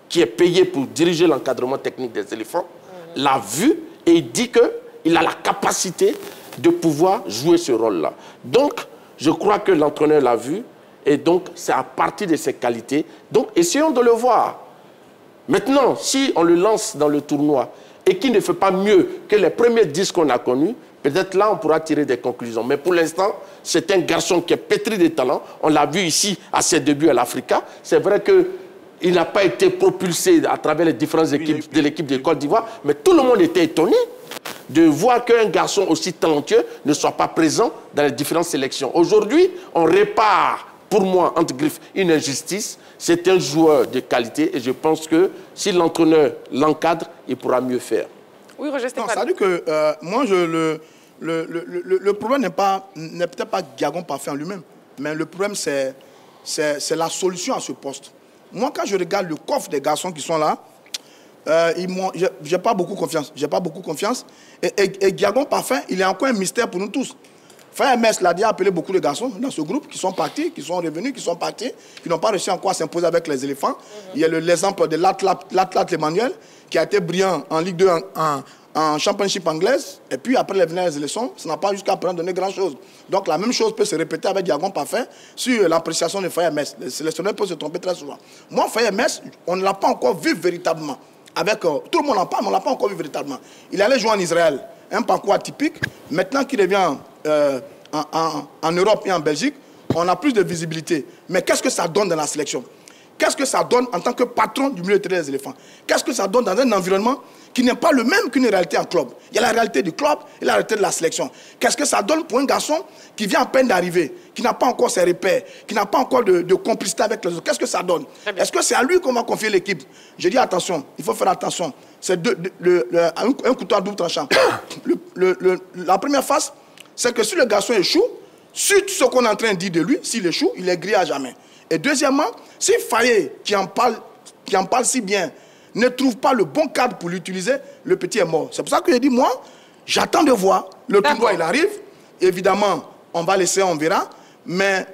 Speaker 9: qui est payé pour diriger l'encadrement technique des éléphants, l'a vu et il dit qu'il a la capacité de pouvoir jouer ce rôle-là. Donc, je crois que l'entraîneur l'a vu et donc c'est à partir de ses qualités. Donc, essayons de le voir. Maintenant, si on le lance dans le tournoi et qu'il ne fait pas mieux que les premiers 10 qu'on a connus, peut-être là, on pourra tirer des conclusions. Mais pour l'instant, c'est un garçon qui est pétri de talent. On l'a vu ici à ses débuts à l'Africa. C'est vrai qu'il n'a pas été propulsé à travers les différentes équipes de l'équipe de Côte d'Ivoire, mais tout le monde était étonné de voir qu'un garçon aussi talentueux ne soit pas présent dans les différentes sélections. Aujourd'hui, on répare, pour moi, entre griffes, une injustice. C'est un joueur de qualité et je pense que si l'entraîneur l'encadre, il pourra mieux faire.
Speaker 1: Oui, Roger Stéphane.
Speaker 3: Ça veut dire que moi, le problème n'est peut-être pas Gagon Parfait en lui-même, mais le problème, c'est la solution à ce poste. Moi, quand je regarde le coffre des garçons qui sont là, j'ai pas beaucoup confiance. J'ai pas beaucoup confiance. Et Gagon Parfait, il est encore un mystère pour nous tous. Faye-Mess l'a déjà appelé beaucoup de garçons dans ce groupe qui sont partis, qui sont revenus, qui sont partis, qui n'ont pas réussi encore à s'imposer avec les éléphants. Il y a l'exemple de l'Athlète Emmanuel, qui a été brillant en Ligue 2 en Championship anglaise. Et puis après les élections, ça n'a pas jusqu'à présent donné grand-chose. Donc la même chose peut se répéter avec Gagon Parfait sur l'appréciation de Faye-Mess. Le sélectionneur peut se tromper très souvent. Moi, Faye-Mess, on ne l'a pas encore vu véritablement. Tout le monde en parle, mais on ne l'a pas encore vu véritablement. Il allait jouer en Israël, un parcours atypique. Maintenant qu'il revient en Europe et en Belgique, on a plus de visibilité. Mais qu'est-ce que ça donne dans la sélection? Qu'est-ce que ça donne en tant que patron du milieu de terrain des éléphants? Qu'est-ce que ça donne dans un environnement qui n'est pas le même qu'une réalité en club? Il y a la réalité du club et la réalité de la sélection. Qu'est-ce que ça donne pour un garçon qui vient à peine d'arriver, qui n'a pas encore ses repères, qui n'a pas encore de complicité avec les autres? Qu'est-ce que ça donne? Est-ce que c'est à lui qu'on va confier l'équipe? Je dis attention, il faut faire attention. C'est un couteau à double tranchant. La première phase, c'est que si le garçon échoue, sur tout ce qu'on est en train de dire de lui, s'il échoue, il est grillé à jamais. Et deuxièmement, si Faye, qui en parle si bien, ne trouve pas le bon cadre pour l'utiliser, le petit est mort. C'est pour ça que je dis, moi, j'attends de voir. Le tournoi, il arrive. Évidemment, on va laisser, on verra. Mais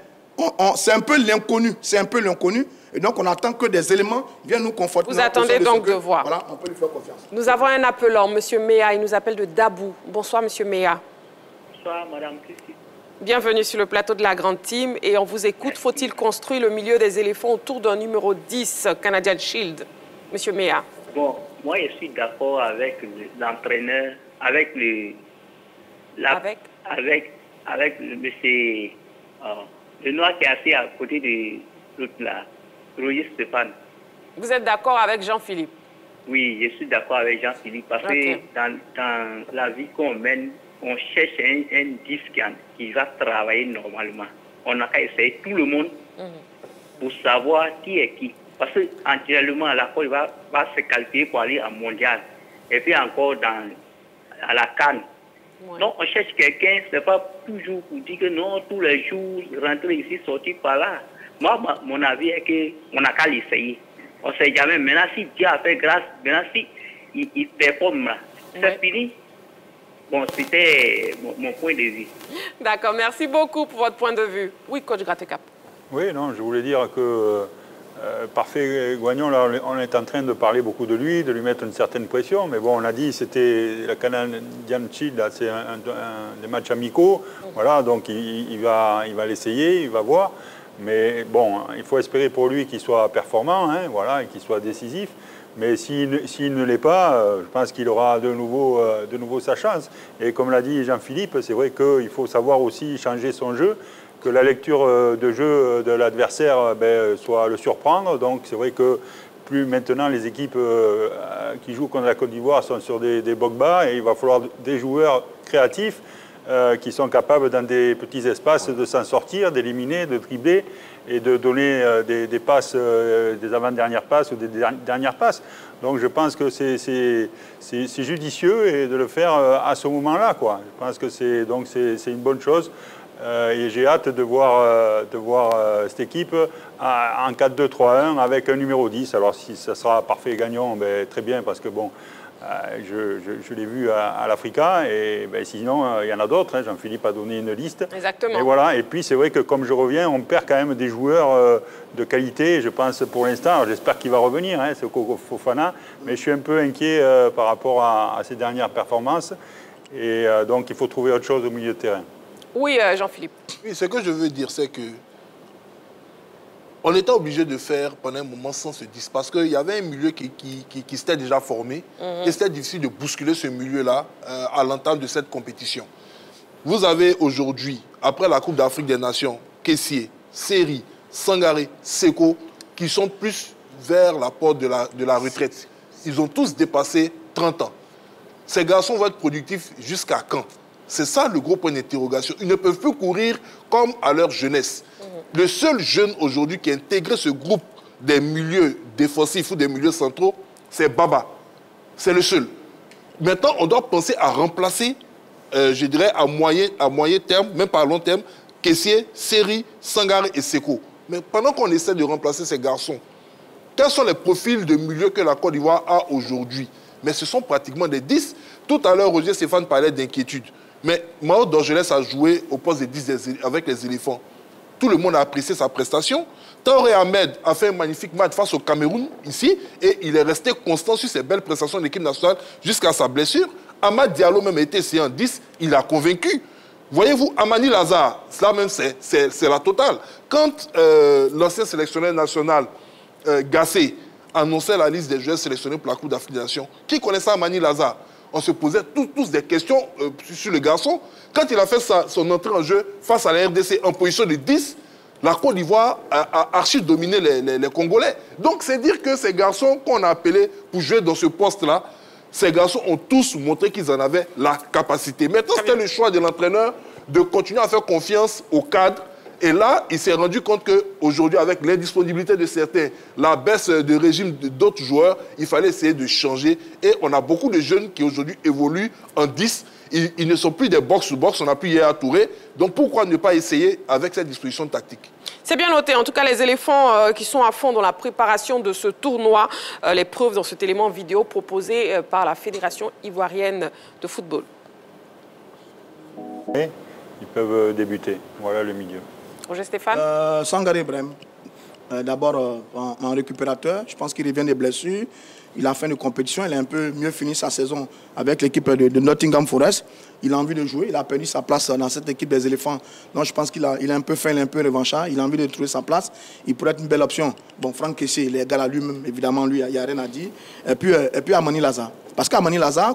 Speaker 3: c'est un peu l'inconnu. C'est un peu l'inconnu. Et donc, on attend que des éléments viennent nous conforter.
Speaker 1: Vous attendez donc de voir.
Speaker 3: Voilà, on peut lui faire confiance.
Speaker 1: Nous avons un appelant, M. Méa. Il nous appelle de Dabou. Bonsoir, M. Méa.
Speaker 20: Bonsoir, Madame Christy.
Speaker 1: Bienvenue sur le plateau de la Grande Team. Et on vous écoute. Faut-il construire le milieu des éléphants autour d'un numéro 10, Canadian Shield? M. Méa.
Speaker 20: Bon, moi, je suis d'accord avec l'entraîneur, avec le monsieur, le noir qui est assis à côté de l'autre là, Roger Stéphane.
Speaker 1: Vous êtes d'accord avec Jean-Philippe?
Speaker 20: Oui, je suis d'accord avec Jean-Philippe parce que dans la vie qu'on mène, on cherche un disque qui va travailler normalement. On a qu'à essayer tout le monde pour savoir qui est qui. Parce qu'anténalement, la Côte va se qualifier pour aller en mondial. Et puis encore à la CAN. Ouais. Donc on cherche quelqu'un, ce n'est pas toujours pour dire que non, tous les jours, rentrer ici, sortir par là. Moi, mon avis est qu'on n'a qu'à l'essayer. On ne sait jamais. Maintenant, si Dieu a fait grâce, maintenant, si il performe là, c'est fini. Bon, c'était mon point de vue.
Speaker 1: D'accord, merci beaucoup pour votre point de vue. Oui, coach Grattecap.
Speaker 8: Oui, non, je voulais dire que Parfait Gouagnon, là, on est en train de parler beaucoup de lui mettre une certaine pression, mais bon, on a dit c'était la Canadian Shield, c'est des matchs amicaux, voilà, donc il va l'essayer, il va voir. Mais bon, il faut espérer pour lui qu'il soit performant, hein, voilà, et qu'il soit décisif. Mais s'il ne l'est pas, je pense qu'il aura de nouveau sa chance. Et comme l'a dit Jean-Philippe, c'est vrai qu'il faut savoir aussi changer son jeu, que la lecture de jeu de l'adversaire soit le surprendre. Donc c'est vrai que plus maintenant les équipes qui jouent contre la Côte d'Ivoire sont sur des blocs bas et il va falloir des joueurs créatifs qui sont capables dans des petits espaces de s'en sortir, d'éliminer, de dribbler et de donner des passes, des avant-dernières passes ou des dernières passes. Donc je pense que c'est judicieux et de le faire à ce moment-là, quoi. Je pense que c'est une bonne chose. Et j'ai hâte de voir cette équipe en 4-2-3-1 avec un numéro 10. Alors si ça sera parfait gagnant, très bien, parce que bon, je l'ai vu à l'Africa, et sinon il y en a d'autres, hein. Jean-Philippe a donné une liste.
Speaker 1: Exactement.
Speaker 8: Et voilà, et puis c'est vrai que comme je reviens, on perd quand même des joueurs de qualité, je pense pour l'instant, j'espère qu'il va revenir, hein, c'est Fofana, mais je suis un peu inquiet par rapport à ses dernières performances, et donc il faut trouver autre chose au milieu de terrain.
Speaker 1: Oui, Jean-Philippe. Oui,
Speaker 4: ce que je veux dire, c'est que on était obligé de faire pendant un moment sans ce 10, parce qu'il y avait un milieu qui s'était déjà formé, et c'était difficile de bousculer ce milieu-là à l'entame de cette compétition. Vous avez aujourd'hui, après la Coupe d'Afrique des Nations, Kessié, Seri, Sangaré, Seko, qui sont plus vers la porte de la retraite. Ils ont tous dépassé 30 ans. Ces garçons vont être productifs jusqu'à quand? C'est ça le gros point d'interrogation. Ils ne peuvent plus courir comme à leur jeunesse. Le seul jeune aujourd'hui qui a intégré ce groupe des milieux défensifs ou des milieux centraux, c'est Baba. C'est le seul. Maintenant, on doit penser à remplacer, je dirais, à moyen terme, même pas à long terme, Kessié, Seri, Sangaré et Seko. Mais pendant qu'on essaie de remplacer ces garçons, quels sont les profils de milieu que la Côte d'Ivoire a aujourd'hui? Mais ce sont pratiquement des 10. Tout à l'heure, Roger Stéphane parlait d'inquiétude. Mais Mao Dorgelès a joué au poste de 10 avec les éléphants. Tout le monde a apprécié sa prestation. Traoré Ahmed a fait un magnifique match face au Cameroun, ici, et il est resté constant sur ses belles prestations de l'équipe nationale jusqu'à sa blessure. Amad Diallo même a été essayé en 10, il a convaincu. Voyez-vous, Amani Lazare, cela même, c'est la totale. Quand l'ancien sélectionneur national, Gassé, annonçait la liste des joueurs sélectionnés pour la Coupe d'Afrique des Nations, qui connaissait Amani Lazare? On se posait tous des questions sur le garçon. Quand il a fait son entrée en jeu face à la RDC en position de 10, la Côte d'Ivoire a archi dominé les Congolais. Donc c'est dire que ces garçons qu'on a appelés pour jouer dans ce poste-là, ces garçons ont tous montré qu'ils en avaient la capacité. Maintenant, c'était le choix de l'entraîneur de continuer à faire confiance au cadre. Et là, il s'est rendu compte qu'aujourd'hui, avec l'indisponibilité de certains, la baisse de régime d'autres joueurs, il fallait essayer de changer. Et on a beaucoup de jeunes qui aujourd'hui évoluent en 10. Ils ne sont plus des box-to-box, on n'a plus Yaya Touré. Donc pourquoi ne pas essayer avec cette disposition tactique?
Speaker 1: C'est bien noté. En tout cas, les éléphants qui sont à fond dans la préparation de ce tournoi, les preuves dans cet élément vidéo proposé par la Fédération ivoirienne de football.
Speaker 8: Et ils peuvent débuter. Voilà le milieu.
Speaker 1: Roger Stéphane.
Speaker 3: Sangaré Ibrahim, d'abord en récupérateur, je pense qu'il revient des blessures. Il a fait une compétition, il a un peu mieux fini sa saison avec l'équipe de Nottingham Forest. Il a envie de jouer, il a perdu sa place dans cette équipe des éléphants. Donc je pense qu'il a un peu faim, il est un peu revanchard, il a envie de trouver sa place. Il pourrait être une belle option. Bon, Franck Kessié, il est égal à lui-même, évidemment, lui, il n'y a rien à dire. Et puis Amani Lazare. Parce qu'Amani Lazare,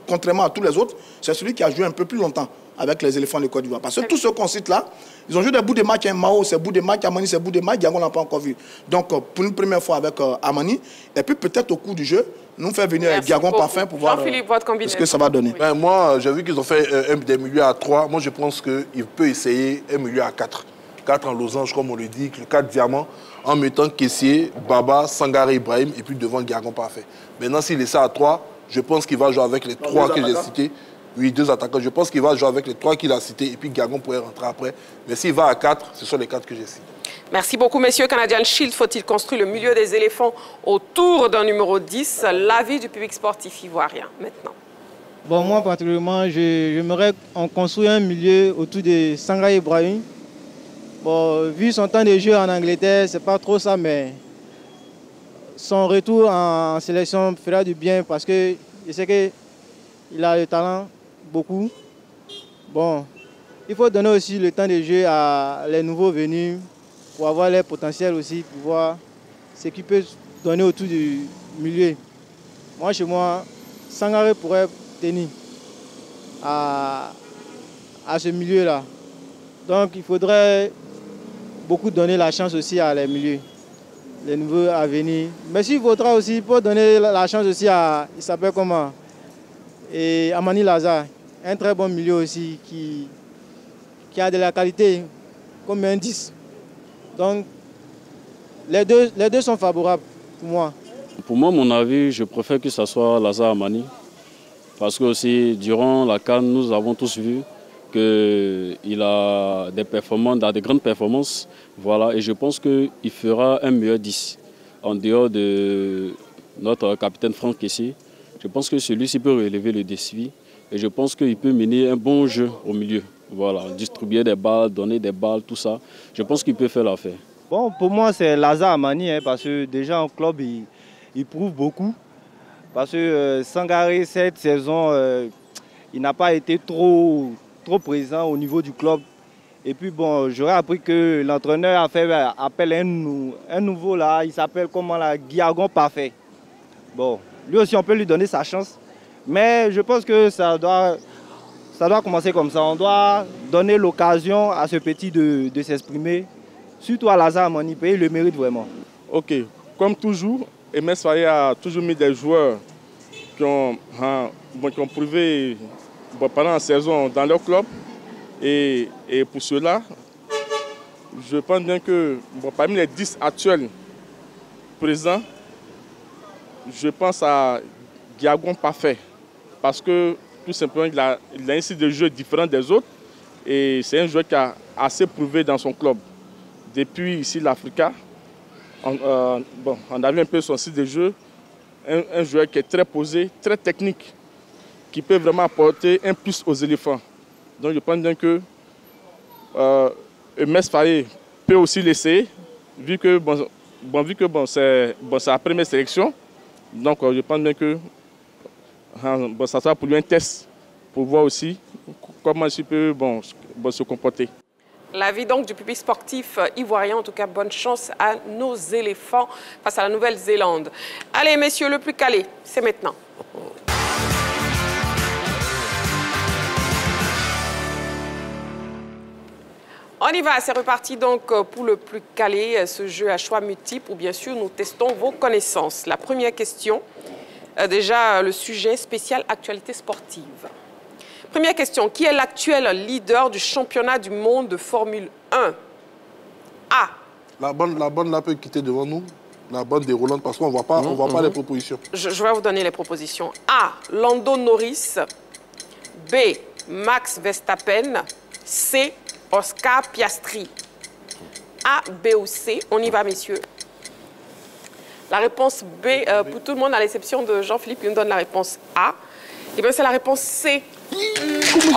Speaker 3: contrairement à tous les autres, c'est celui qui a joué un peu plus longtemps avec les éléphants de Côte d'Ivoire. Parce que tous ceux qu'on cite là, ils ont joué des bouts de match. Mao, c'est bout de match. Amani, c'est bout de match. Diago, on n'a pas encore vu. Donc, pour une première fois avec Amani, et puis peut-être au cours du jeu, nous faire venir Diagon Parfum pour voir ce que ça va donner.
Speaker 4: Oui. Moi, j'ai vu qu'ils ont fait des milieux à 3. Moi, je pense qu'il peut essayer un milieu à 4. 4 en losange, comme on le dit, 4 diamants, en mettant Kessié, Baba, Sangaré Ibrahim, et puis devant Diagon Parfait. Maintenant, s'il essaie à 3, je pense qu'il va jouer avec les 3 que j'ai cités. Oui, 2 attaquants. Je pense qu'il va jouer avec les 3 qu'il a cités et puis Gagon pourrait rentrer après. Mais s'il va à 4, ce sont les 4 que j'ai cités.
Speaker 1: Merci beaucoup, messieurs. Canadian Shield, faut-il construire le milieu des éléphants autour d'un numéro 10? L'avis du public sportif ivoirien, maintenant.
Speaker 21: Bon, moi, particulièrement, j'aimerais qu'on construise un milieu autour de Sangaré Ibrahim. Bon, vu son temps de jeu en Angleterre, c'est pas trop ça, mais son retour en sélection fera du bien parce que je sais qu'il a le talent. Beaucoup. Bon, il faut donner aussi le temps de jeu à les nouveaux venus pour avoir les potentiels aussi, pour voir ce qu'il peut donner autour du milieu. Moi, chez moi, Sangaré pourrait tenir à ce milieu-là. Donc, il faudrait beaucoup donner la chance aussi à les milieux, les nouveaux à venir. Mais s'il faudra aussi, pour donner la chance aussi à, il s'appelle comment, et Amani Lazare, un très bon milieu aussi qui a de la qualité, comme un 10. Donc, les deux sont favorables pour moi.
Speaker 5: Pour moi, mon avis, je préfère que ce soit Lazare Amani. Parce que aussi, durant la CAN, nous avons tous vu qu'il a des performances, des grandes performances. Voilà, et je pense qu'il fera un meilleur 10. En dehors de notre capitaine Franck ici, je pense que celui-ci peut relever le défi. Et je pense qu'il peut mener un bon jeu au milieu. Voilà, distribuer des balles, donner des balles, tout ça. Je pense qu'il peut faire l'affaire.
Speaker 21: Bon, pour moi, c'est Lazare Amani, parce que déjà en club, il prouve beaucoup. Parce que Sangaré, cette saison, il n'a pas été trop présent au niveau du club. Et puis bon, j'aurais appris que l'entraîneur a fait appel à un nouveau là, il s'appelle comment là, Guiagon Parfait. Bon, lui aussi on peut lui donner sa chance. Mais je pense que ça doit commencer comme ça. On doit donner l'occasion à ce petit de s'exprimer. Surtout à Lazare Amani, il le mérite vraiment.
Speaker 4: Ok, comme toujours, MS Faye a toujours mis des joueurs qui ont prouvé pendant la saison dans leur club. Et pour cela, je pense bien que parmi les 10 actuels présents, je pense à Guiagon Parfait. Parce que tout simplement, il a un style de jeu différent des autres. Et c'est un joueur qui a assez prouvé dans son club. Depuis ici, l'Africa, on a vu un peu son style de jeu. Un joueur qui est très posé, très technique, qui peut vraiment apporter un plus aux éléphants. Donc je pense bien que MS Faye peut aussi l'essayer, vu que c'est sa première sélection. Donc je pense bien que ça sera pour lui un test, pour voir aussi comment il peut se comporter.
Speaker 1: L'avis donc du public sportif ivoirien, en tout cas bonne chance à nos éléphants face à la Nouvelle-Zélande. Allez messieurs, le plus calé, c'est maintenant. On y va, c'est reparti donc pour le plus calé, ce jeu à choix multiples où bien sûr nous testons vos connaissances. La première question, déjà le sujet spécial actualité sportive. Première question, qui est l'actuel leader du championnat du monde de Formule 1? A.
Speaker 4: La bonne là peut quitter devant nous, la bonne déroulante parce qu'on ne voit pas les propositions.
Speaker 1: Je vais vous donner les propositions. A. Lando Norris. B. Max Verstappen. C. Oscar Piastri. A, B ou C. On y va, messieurs. La réponse B, pour tout le monde, à l'exception de Jean-Philippe, qui nous donne la réponse A. Et bien, c'est la réponse C.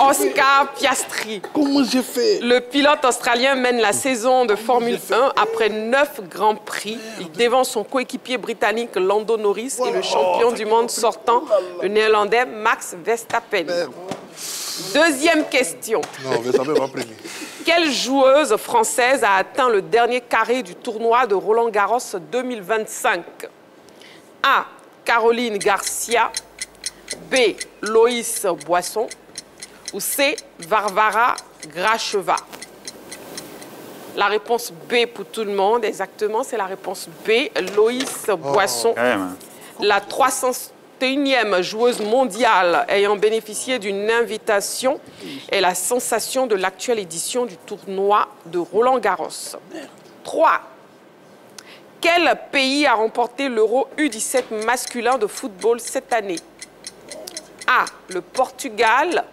Speaker 1: Oscar Piastri.
Speaker 4: Comment j'ai fait?
Speaker 1: Le pilote australien mène la saison de Formule 1 après 9 grands prix. Il dévance son coéquipier britannique Lando Norris et le champion du monde sortant, le néerlandais Max Verstappen. Deuxième question.
Speaker 4: Non, Verstappen va premier.
Speaker 1: Quelle joueuse française a atteint le dernier carré du tournoi de Roland-Garros 2025? A. Caroline Garcia. B. Loïs Boisson. Ou C. Varvara Gracheva. La réponse B pour tout le monde, exactement, c'est la réponse B. Loïs Boisson. La 301e joueuse mondiale ayant bénéficié d'une invitation est la sensation de l'actuelle édition du tournoi de Roland-Garros. 3. Quel pays a remporté l'Euro U17 masculin de football cette année? A. Le Portugal.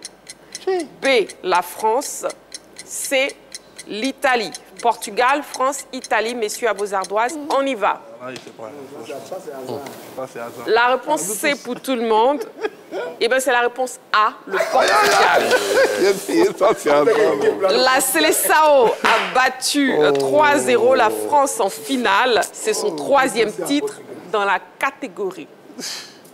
Speaker 1: B. La France. C. L'Italie. Portugal, France, Italie. Messieurs, à vos ardoises, on y va. La réponse C pour tout le monde. Eh bien, c'est la réponse A, le Portugal. La Seleção a battu 3-0 la France en finale. C'est son 3e titre dans la catégorie.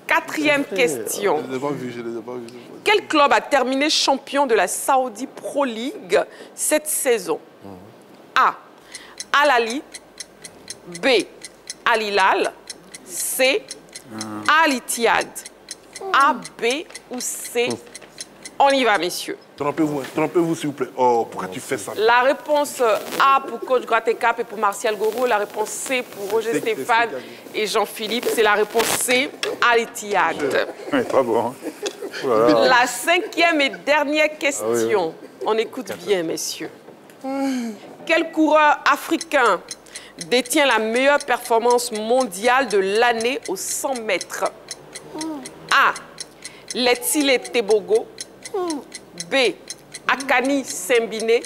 Speaker 1: 4e question.
Speaker 4: Je ne l'ai pas vu, je ne l'ai pas vu.
Speaker 1: Quel club a terminé champion de la Saudi Pro League cette saison? A. Al Ahly, B. Al Hilal, C. Al Ittihad. A, B ou C? On y va, messieurs.
Speaker 4: Trompez-vous s'il vous plaît. Oh, pourquoi tu fais ça?
Speaker 1: La réponse A pour coach Gratekap et pour Martial Gourou. La réponse C pour Roger Stéphane et Jean-Philippe. C'est la réponse C, Al Ittihad.
Speaker 8: Oui, pas bon.
Speaker 1: Voilà. La cinquième et dernière question. On écoute bien, messieurs. Quel coureur africain détient la meilleure performance mondiale de l'année aux 100 mètres? A. Letsile Tebogo. B. Akani Simbine.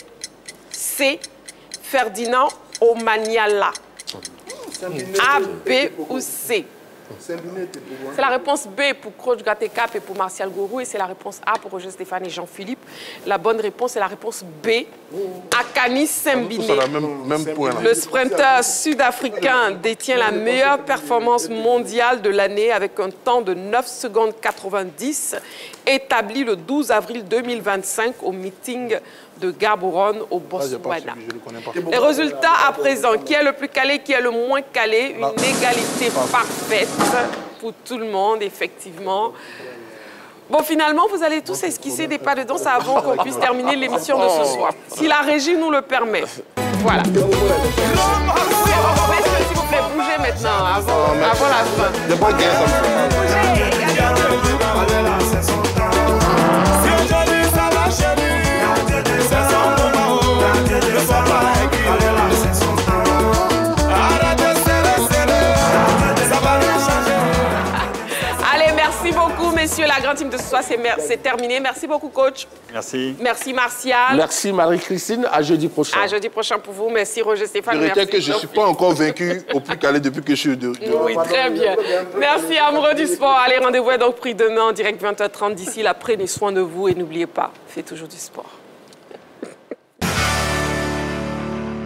Speaker 1: C. Ferdinand Omanyala. A, B ou C? C'est la réponse B pour Coach Gratekap et pour Martial Gourou et c'est la réponse A pour Roger Stéphane et Jean-Philippe. La bonne réponse est la réponse B, Akani Simbine. Le sprinter sud-africain détient la meilleure performance mondiale de l'année avec un temps de 9 secondes 90 établi le 12 avril 2025 au meeting de Gaborone au Botswana. Les résultats à présent, qui est le plus calé, qui est le moins calé, une égalité parfaite pour tout le monde, effectivement. Bon, finalement, vous allez tous esquisser des pas de danse avant qu'on puisse terminer l'émission de ce soir, si la régie nous le permet. Voilà. S'il vous plaît, bougez maintenant, avant la fin. Allez, merci beaucoup, messieurs. La grande team de ce soir, c'est terminé. Merci beaucoup, coach.
Speaker 8: Merci.
Speaker 1: Merci, Martial.
Speaker 9: Merci, Marie-Christine. À jeudi prochain.
Speaker 1: À jeudi prochain pour vous. Merci, Roger Stéphane.
Speaker 4: Je retiens que je ne suis pas encore vaincu au plus calé depuis que je suis de...
Speaker 1: Oui, très bien. Merci, amoureux du sport. Allez, rendez-vous est donc pris demain en direct 20h30. D'ici là, prenez soin de vous et n'oubliez pas, faites toujours du sport.